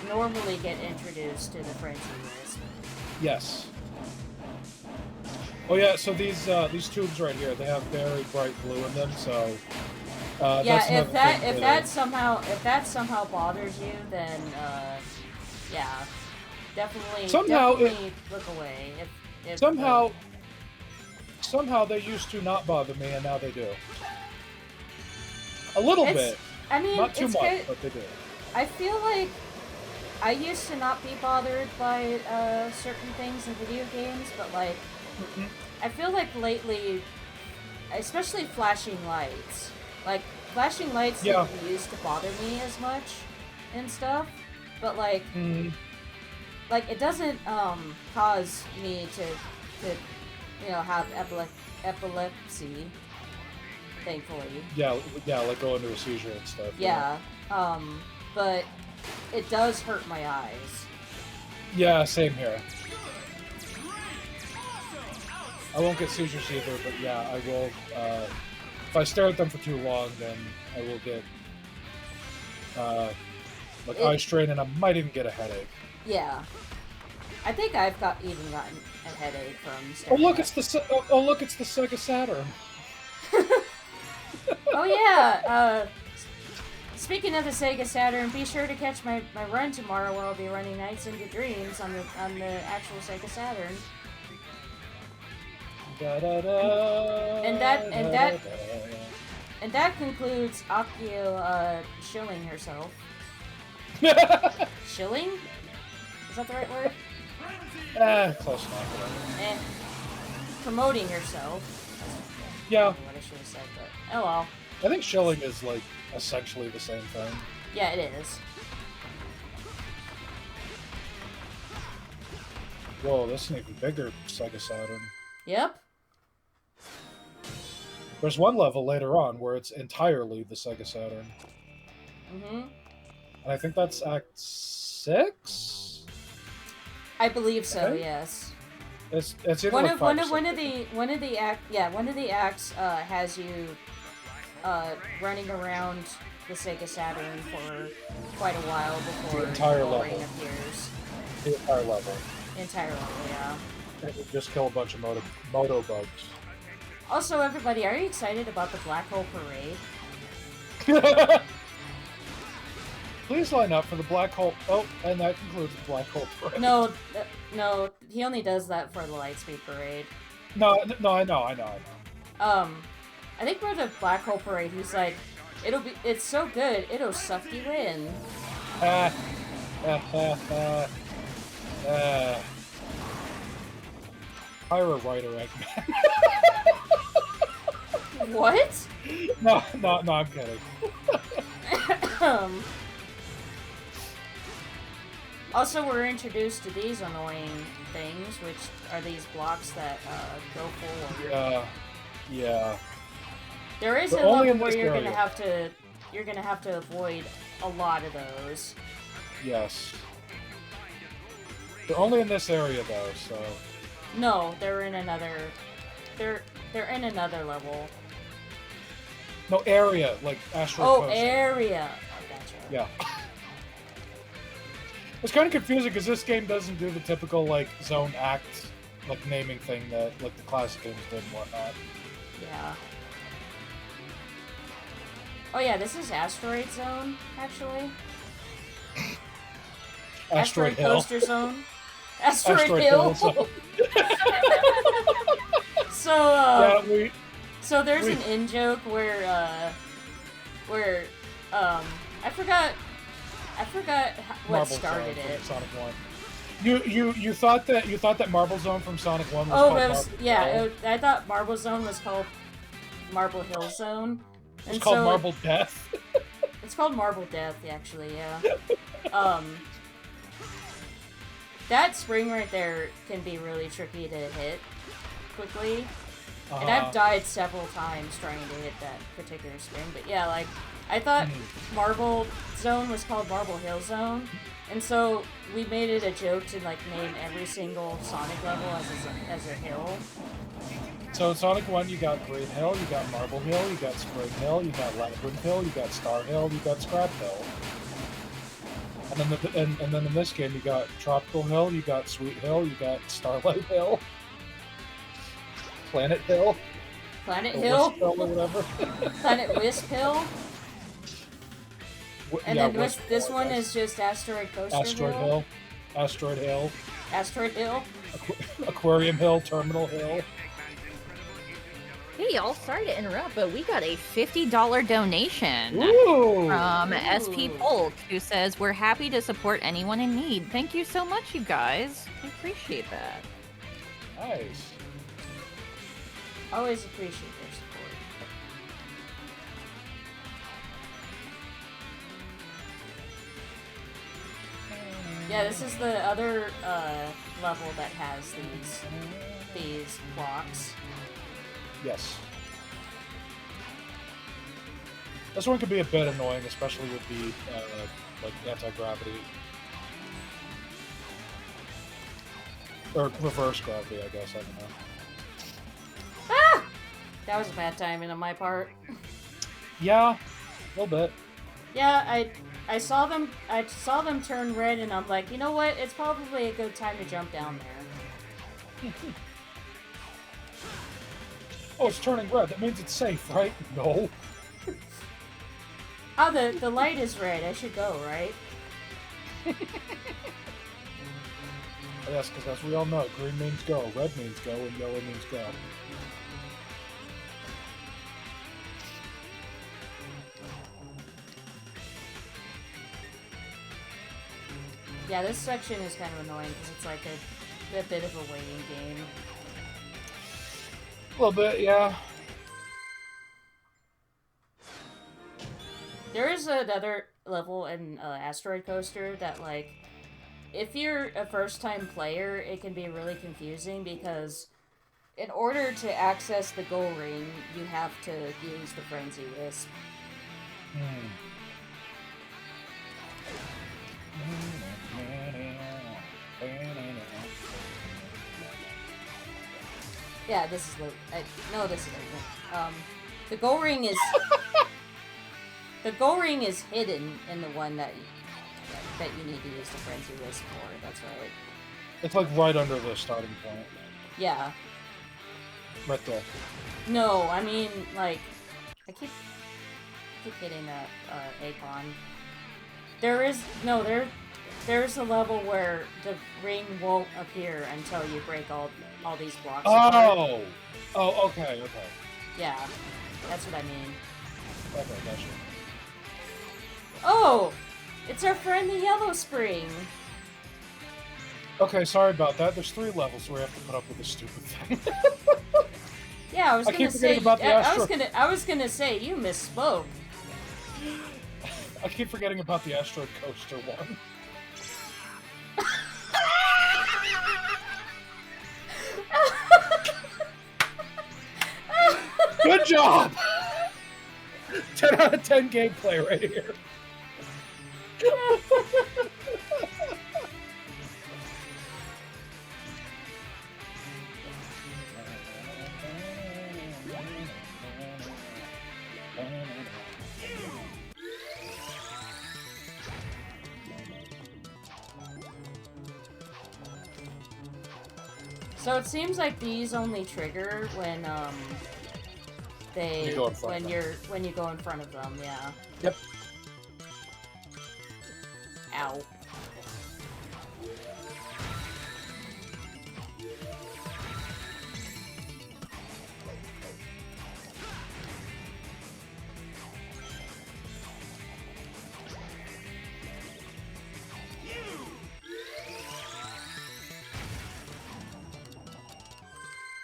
normally get introduced to the Frenzy Wisp. Yes. Oh yeah, so these tubes right here, they have very bright blue in them, so... yeah, if that somehow bothers you, then yeah, definitely look away. If somehow they used to not bother me, and now they do. A little bit. I mean, not too much, but they do. I feel like I used to not be bothered by certain things in video games, but like, I feel like lately, especially flashing lights, like flashing lights Yeah. didn't used to bother me as much and stuff, but like, like it doesn't cause me to have epilepsy, thankfully. Yeah, like go into a seizure and stuff. Yeah, but it does hurt my eyes. Yeah, same here. I won't get seizures either, but yeah, I will. If I stare at them for too long, then I will get eye strain, and I might even get a headache. Yeah, I think I've even gotten a headache from Oh staring look, at it's the Sega Saturn. Oh yeah. Speaking of the Sega Saturn, be sure to catch my run tomorrow where I'll be running Nights into Dreams on the actual Sega Saturn. And that concludes Akio shilling herself. Shilling? Is that the right word? Close enough. Promoting herself. Yeah. What I should have said, but oh well. I think shilling is like essentially the same thing. Yeah, it is. Whoa, that's an even bigger Sega Saturn. Yep. There's one level later on where it's entirely the Sega Saturn. Mm-hmm. And I think that's Act 6? I believe so. Okay. Yes. It's either One like of 5 or 6. one of the acts has you running around the Sega Saturn for quite a while before The entire the level. ring appears. The entire level. Entire level, yeah. It would just kill a bunch of moto bugs. Also, everybody, are you excited about the Black Hole Parade? Please line up for the Black Hole. Oh, and that concludes the Black Hole Parade. No, he only does that for the Lightspeed Parade. No, I know. I think for the Black Hole Parade, he's like, it's so good, it'll suck you in. Hire a writer, Eggman. What? No, I'm kidding. Also, we're introduced to these annoying things, which are these blocks that go forward. Yeah. There is But a only level in where this you're area. gonna have to avoid a lot of those. Yes. They're only in this area though, so. No, they're in another. They're in another level. No, area, like Asteroid Oh, Coast. area. I gotcha. Yeah. It's kind of confusing because this game doesn't do the typical like zone act like naming thing that like the classic games did and whatnot. Yeah. Oh yeah, this is Asteroid Zone, actually. Asteroid Hill. Coaster Zone. Asteroid Hill. So, So there's an in joke where I forgot what Marble started Zone it. from Sonic 1. You thought that Marble Zone from Sonic 1 was Oh, called it was, Marble yeah. Hill? I thought Marble Zone was called Marble Hill Zone. It's called Marble Death. It's called Marble Death, actually. Yeah. That spring right there can be really tricky to hit quickly. And I've died several times trying to hit that particular spring. But yeah, like, I thought Marble Zone was called Marble Hill Zone. And so we made it a joke to, like, name every single Sonic level as a hill. So in Sonic 1, you got Green Hill, you got Marble Hill, you got Spring Hill, you got Labyrinth Hill, you got Star Hill, you got Scrap Hill. And then in this game, you got Tropical Hill, you got Sweet Hill, you got Starlight Hill, Planet Hill, Planet or Hill, Wisp Hill or whatever. Planet Wisp Hill, and Yeah, then Wisp this Hill, one yes. is just Asteroid Coaster Asteroid Hill, Asteroid Hill, Asteroid Hill. Aquarium Hill, Terminal Hill. Hey, y'all, sorry to interrupt, but we got a $50 donation Ooh! from Ooh. SP Polk, who says, "We're happy to support anyone in need." Thank you so much, you guys. I appreciate that. Nice. Always appreciate their support. Yeah, this is the other level that has these blocks. Yes. This one could be a bit annoying, especially with the like anti-gravity or reverse gravity, I guess. I don't know. Ah! That was a bad timing on my part. Yeah, a little bit. Yeah, I saw them turn red, and I'm like, you know what? It's probably a good time to jump down there. Oh, it's turning red. That means it's safe, right? No. Oh, the light is red. I should go, right? Yes, because as we all know, green means go, red means go, and yellow means go. Yeah, this section is kind of annoying because it's like a bit of a waiting game. A little bit, yeah. There is another level in Asteroid Coaster that, like, if you're a first-time player, it can be really confusing because in order to access the goal ring, you have to use the Frenzy Wisp. Yeah, this is no, this isn't it. The goal ring is... The goal ring is hidden in the one that you need to use the Frenzy Wisp for, that's right. It's like right under the starting point. Yeah. Right there. No, I mean, like, I keep hitting that Akon. There's a level where the ring won't appear until you break all these blocks apart. Oh, okay. Yeah, that's what I mean. Okay, gotcha. Oh! It's our friend the Yellow Spring! Okay, sorry about that. There's 3 levels where we have to put up with this stupid thing. Yeah, I was gonna say. About the I was gonna say you misspoke. I keep forgetting about the Asteroid Coaster one. Good job! 10 out of 10 gameplay right here. So it seems like these only trigger when when you go in front of them, yeah. Yep. Ow.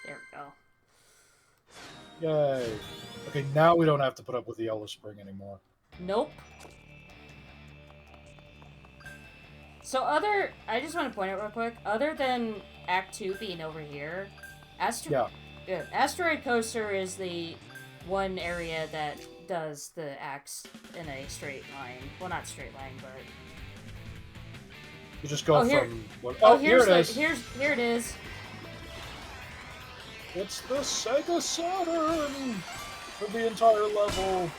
There we go. Yay. Okay, now we don't have to put up with the Yellow Spring anymore. Nope. So I just want to point out real quick, other than Act 2 being over here, Asteroid Coaster is the one area that does the acts in a straight line. Well, not straight line, but... You just go here here it is. Here it is. It's the Sega Saturn for the entire level.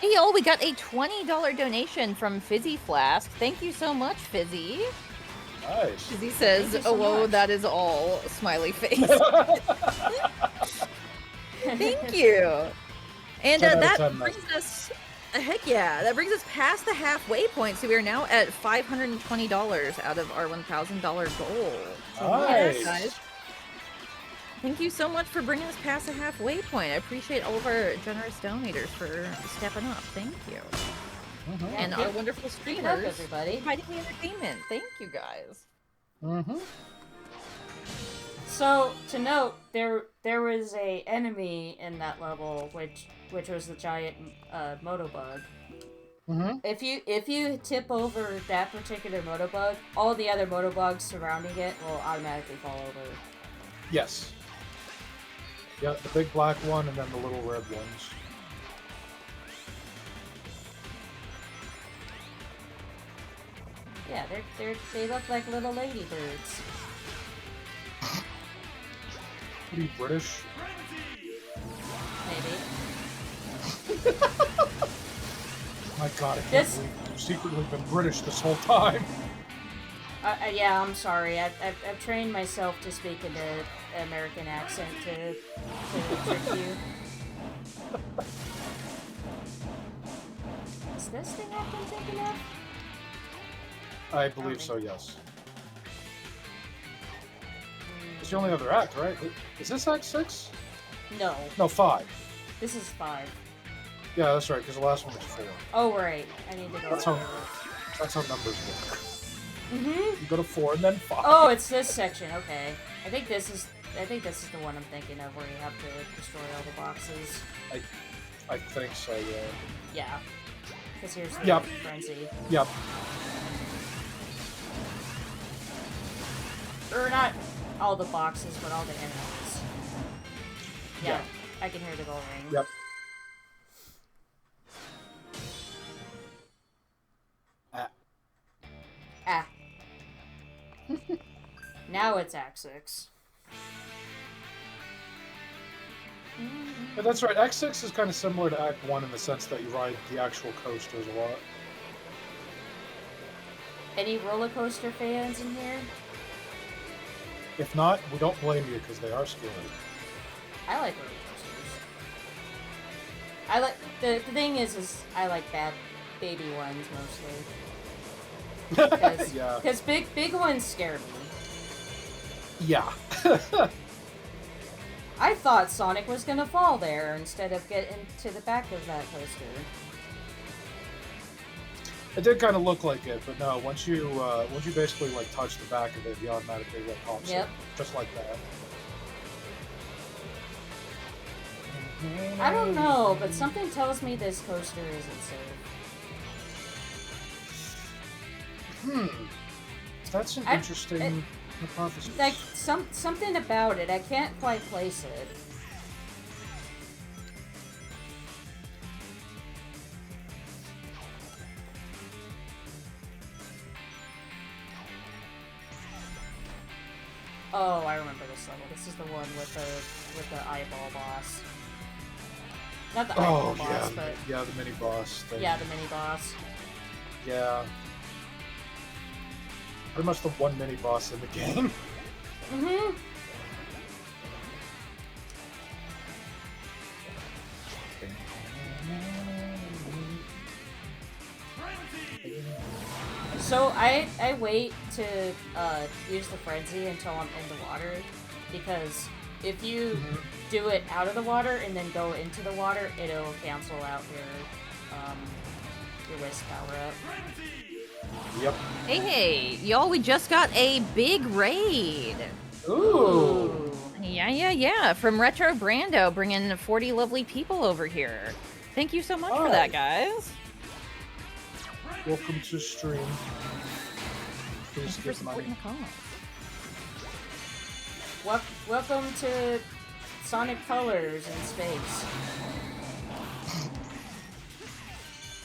Hey, y'all, we got a $20 donation from Fizzy Flask. Thank you so much, Fizzy. Nice. Fizzy says, Thank you so whoa, much. that is all. Smiley face. Thank you. And 10 out of that 10, brings us... Heck yeah, that brings us past the halfway point, so we are now at $520 out of our $1,000 goal. So Nice. guys. Thank you so much for bringing us past the halfway point. I appreciate all of our generous donators for stepping up. Thank you. Mm-hmm. And our wonderful Keep it up, streamers everybody. providing the entertainment. Thank you guys. Mm-hmm. So to note, there was a enemy in that level, which was the giant motobug. Mm-hmm. If you tip over that particular motobug, all the other motobugs surrounding it will automatically fall over. Yes. Yeah, the big black one and then the little red ones. Yeah, they look like little ladybirds. What are you, British? Maybe. My God, I can't This- believe you've secretly been British this whole time. Yeah, I'm sorry. I've trained myself to speak in the American accent to trick you. Is this thing I've been thinking of? I believe so, yes. It's the only other act, right? Is this Act 6? No, No, 5. this is 5. Yeah, that's right, because the last one was 4. Oh, right. I need to go. That's how numbers work. Mm-hmm. You go to 4 and then 5. Oh, it's this section. Okay. I think this is the one I'm thinking of, where you have to destroy all the boxes. I think so, yeah. Yeah. Because here's the Yep. frenzy. Yep. Or not all the boxes, but all the enemies. Yeah. I can hear the bell ring. Yep. Ah. Now it's Act 6. Yeah, that's right. Act 6 is kind of similar to Act 1 in the sense that you ride the actual coasters a lot. Any roller coaster fans in here? If not, we don't blame you because they are scary. I like roller coasters. I like the thing is I like bad baby ones mostly. Yeah. Because big ones scare me. Yeah. I thought Sonic was gonna fall there instead of get into the back of that coaster. It did kind of look like it, but no. Once you basically like touch the back of it, he automatically like pops Yep. it, just like that. I don't know, but something tells me this coaster isn't safe. That's an I- interesting hypothesis. Like something about it, I can't quite place it. Oh, I remember this level. This is the one with the eyeball boss. Not the eyeball Oh boss, yeah, but yeah, the mini boss thing. yeah, the mini boss. Yeah. Pretty much the one mini boss in the game. Mm-hmm. So I wait to use the frenzy until I'm in the water, because if you do it out of the water and then go into the water, it'll cancel out your whisk power up. Yep. Hey, y'all, we just got a big raid. Ooh. Yeah. From Retro Brando, bringing 40 lovely people over here. Thank you so much for that, guys. Welcome to stream. Please Thank you for give money. supporting the cause. Welcome to Sonic Colors in space.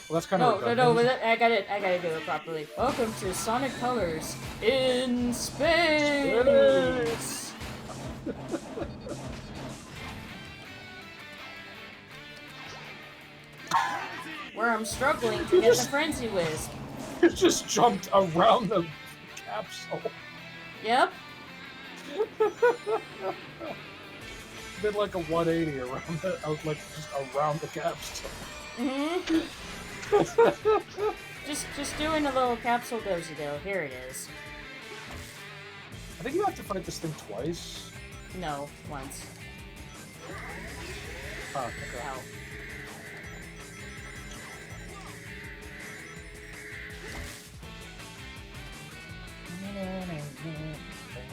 Well, that's kind of No, I gotta do it properly. Welcome to Sonic Colors in space. Where I'm struggling to get the frenzy whisk. You just jumped around the capsule. Yep. Did like a 180 around the, like just around the capsule. Mhm. just doing a little capsule dozy-do. Here it is. I think you have to fight this thing twice. No, once. Oh, okay. Ow.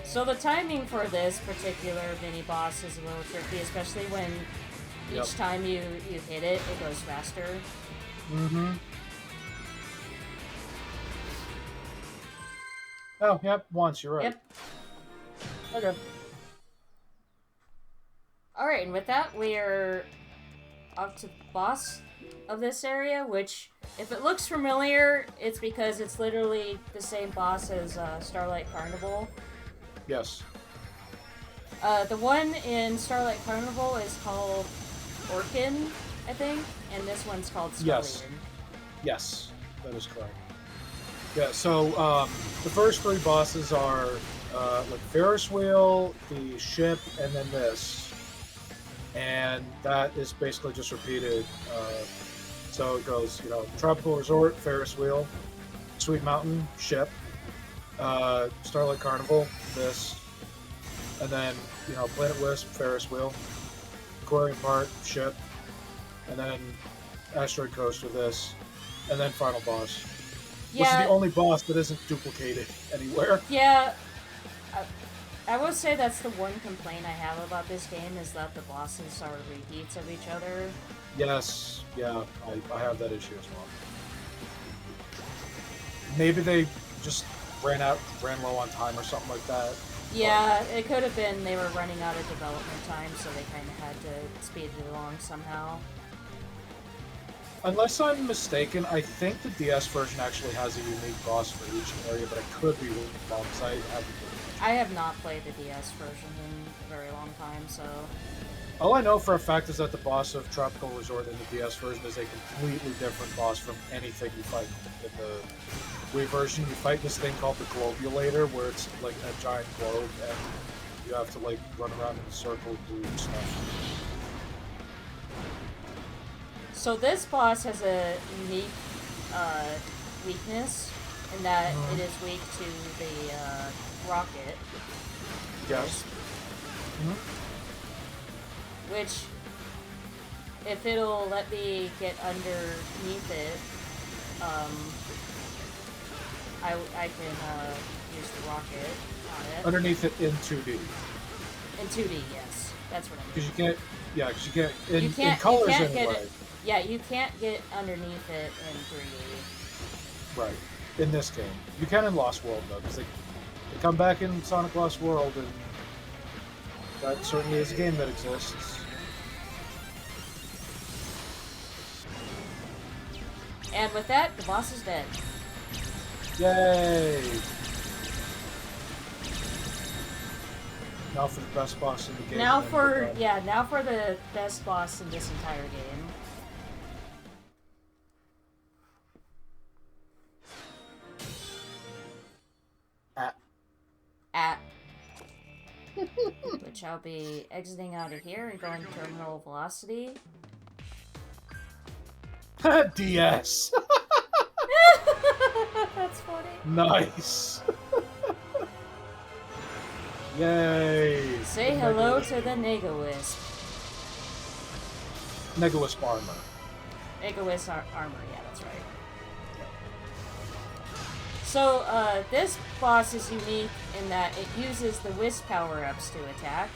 So the timing for this particular mini boss is a little tricky, especially when each time you hit it, it goes faster. Mm-hmm. Oh, yep, once, you're right. Yep. Okay. Alright, and with that, we're up to the boss of this area, which, if it looks familiar, it's because it's literally the same boss as Starlight Carnival. Yes. The one in Starlight Carnival is called Orkin, I think, and this one's called Scullion. Yes, that is correct. Yeah, so the first three bosses are like Ferris wheel, the ship, and then this. And that is basically just repeated. So it goes, you know, Tropical Resort, Ferris wheel, Sweet Mountain, ship, Starlight Carnival, this, and then, you know, Planet Wisp, Ferris wheel, Aquarium Park, ship, and then Asteroid Coaster, this, and then final boss. Yeah. Which is the only boss that isn't duplicated anywhere. Yeah. I would say that's the one complaint I have about this game, is that the bosses are repeats of each other. Yes, yeah, I have that issue as well. Maybe they just ran low on time or something like that. Yeah, it could have been they were running out of development time, so they kind of had to speed it along somehow. Unless I'm mistaken, I think the DS version actually has a unique boss for each area, but I could be wrong because I have not played the DS version in a very long time, so... All I know for a fact is that the boss of Tropical Resort in the DS version is a completely different boss from anything you fight in the Wii version. You fight this thing called the Globulator, where it's like a giant globe, and you have to like run around in a circle and do stuff. So this boss has a unique weakness, in that it is weak to the rocket. Yes. Which, if it'll let me get underneath it, I can use the rocket on it. Underneath it in 2D. In 2D, yes. That's what I mean. Because you can't, yeah, because you can't, in colors anyway. Yeah, you can't get underneath it in 3D. Right. In this game. You can in Lost World, though, because they come back in Sonic Lost World, and that certainly is a game that exists. And with that, the boss is dead. Yay! Now for the best boss in the game. Now for the best boss in this entire game. Which I'll be exiting out of here and going terminal velocity. DS! That's funny. Nice! Yay! Say hello to the Nega-Wisp. Nega-Wisp armor. Nega-Wisp armor, yeah, that's right. So, this boss is unique in that it uses the Wisp power-ups to attack,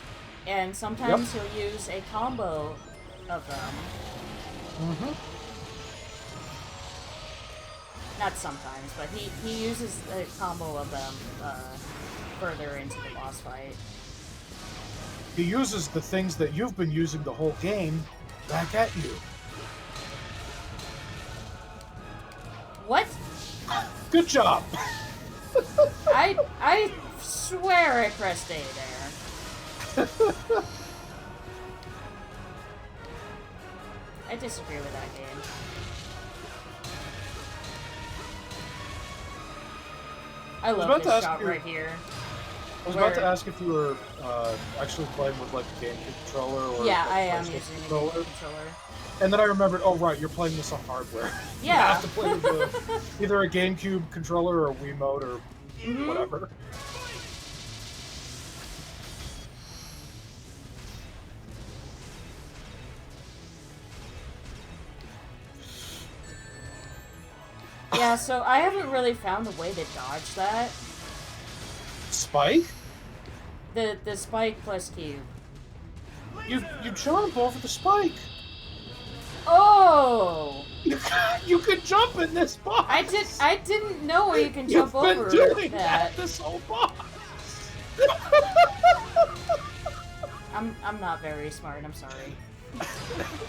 and sometimes he'll use a combo of them. Not sometimes, but he uses a combo of them further into the boss fight. He uses the things that you've been using the whole game back at you. What? Good job! I swear I pressed A there. I disagree with that game. I love this shot right here. I was about to ask if you were actually playing with like a GameCube controller or yeah, like, I am using a GameCube controller. And then I remembered, oh right, you're playing this on hardware. Yeah. You have to play with either a GameCube controller or a Wiimote or whatever. Yeah, so I haven't really found a way to dodge that. Spike? The spike plus cube. You jump over the spike. Oh! You can jump in this box. I didn't know you can jump You've been over doing that. this whole box. I'm not very smart. I'm sorry.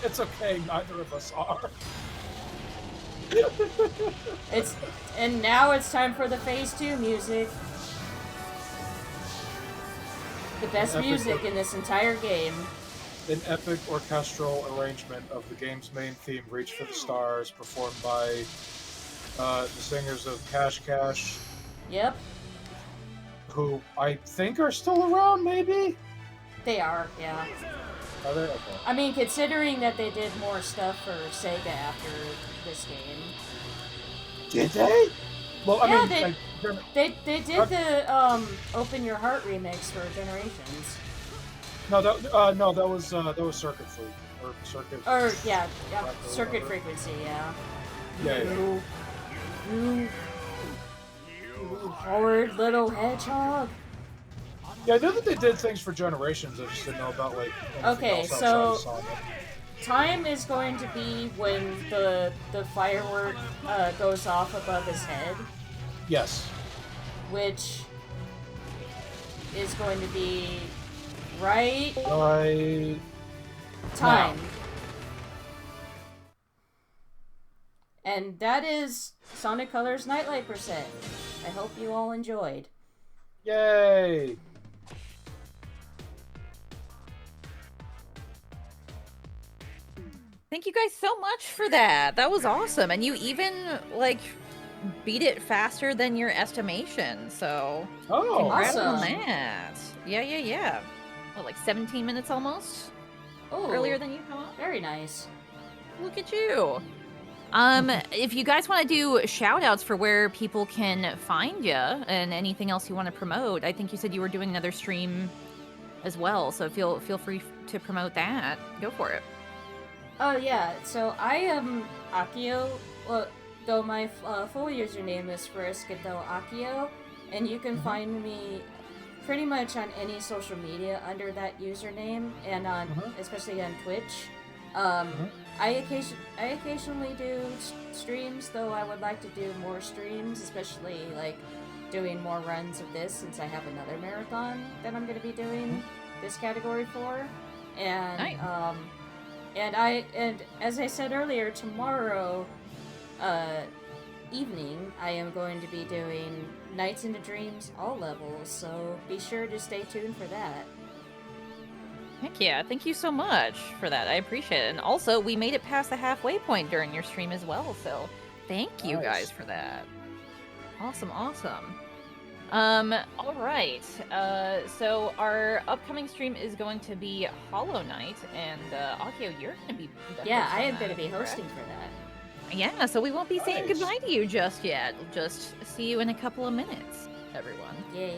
It's okay. Neither of us are. And now it's time for the Phase 2 music. The best music in this entire game. An epic orchestral arrangement of the game's main theme, Reach for the Stars, performed by the singers of Cash Cash. Yep. Who I think are still around, maybe? They are, yeah. Are they? Okay. I mean, considering that they did more stuff for Sega after this game. Did they? Well, Yeah, I mean, they did the Open Your Heart remix for Generations. no, that was Circuit Freak or Circuit. Or yeah, Circuit Frequency, yeah. Yeah. You horrid little hedgehog. Yeah, I knew that they did things for Generations. I just didn't know about like. Okay, else so outside of Sonic. time is going to be when the firework goes off above his head, Yes. which is going to be right time. Now. And that is Sonic Colors Nightlight Percent. I hope you all enjoyed. Yay! Thank you guys so much for that. That was awesome. And you even, like, beat it faster than your estimation. So, Oh, congrats on awesome. that. Yeah. What, like 17 minutes almost? Oh, Earlier than you thought? very nice. Look at you. If you guys want to do shout outs for where people can find you and anything else you want to promote, I think you said you were doing another stream as well, so feel free to promote that. Go for it. Oh yeah, so I am Akio, well, though my full username is Furiskato Akio, and you can find me pretty much on any social media under that username, and on especially on Twitch. I occasionally do streams, though I would like to do more streams, especially like doing more runs of this since I have another marathon that I'm going to be doing this category for, and Nice. and as I said earlier, tomorrow evening I am going to be doing Nights into Dreams all levels, so be sure to stay tuned for that. Heck yeah, thank you so much for that. I appreciate it. And also, we made it past the halfway point during your stream as well, so thank you guys for that. Awesome. All right. So our upcoming stream is going to be Hollow Knight, and Akio, you're going to be Yeah, I hosting am going to that, be correct? hosting for that. Yeah, so we won't be saying Nice. goodbye to you just yet. Just see you in a couple of minutes, everyone. Yeah.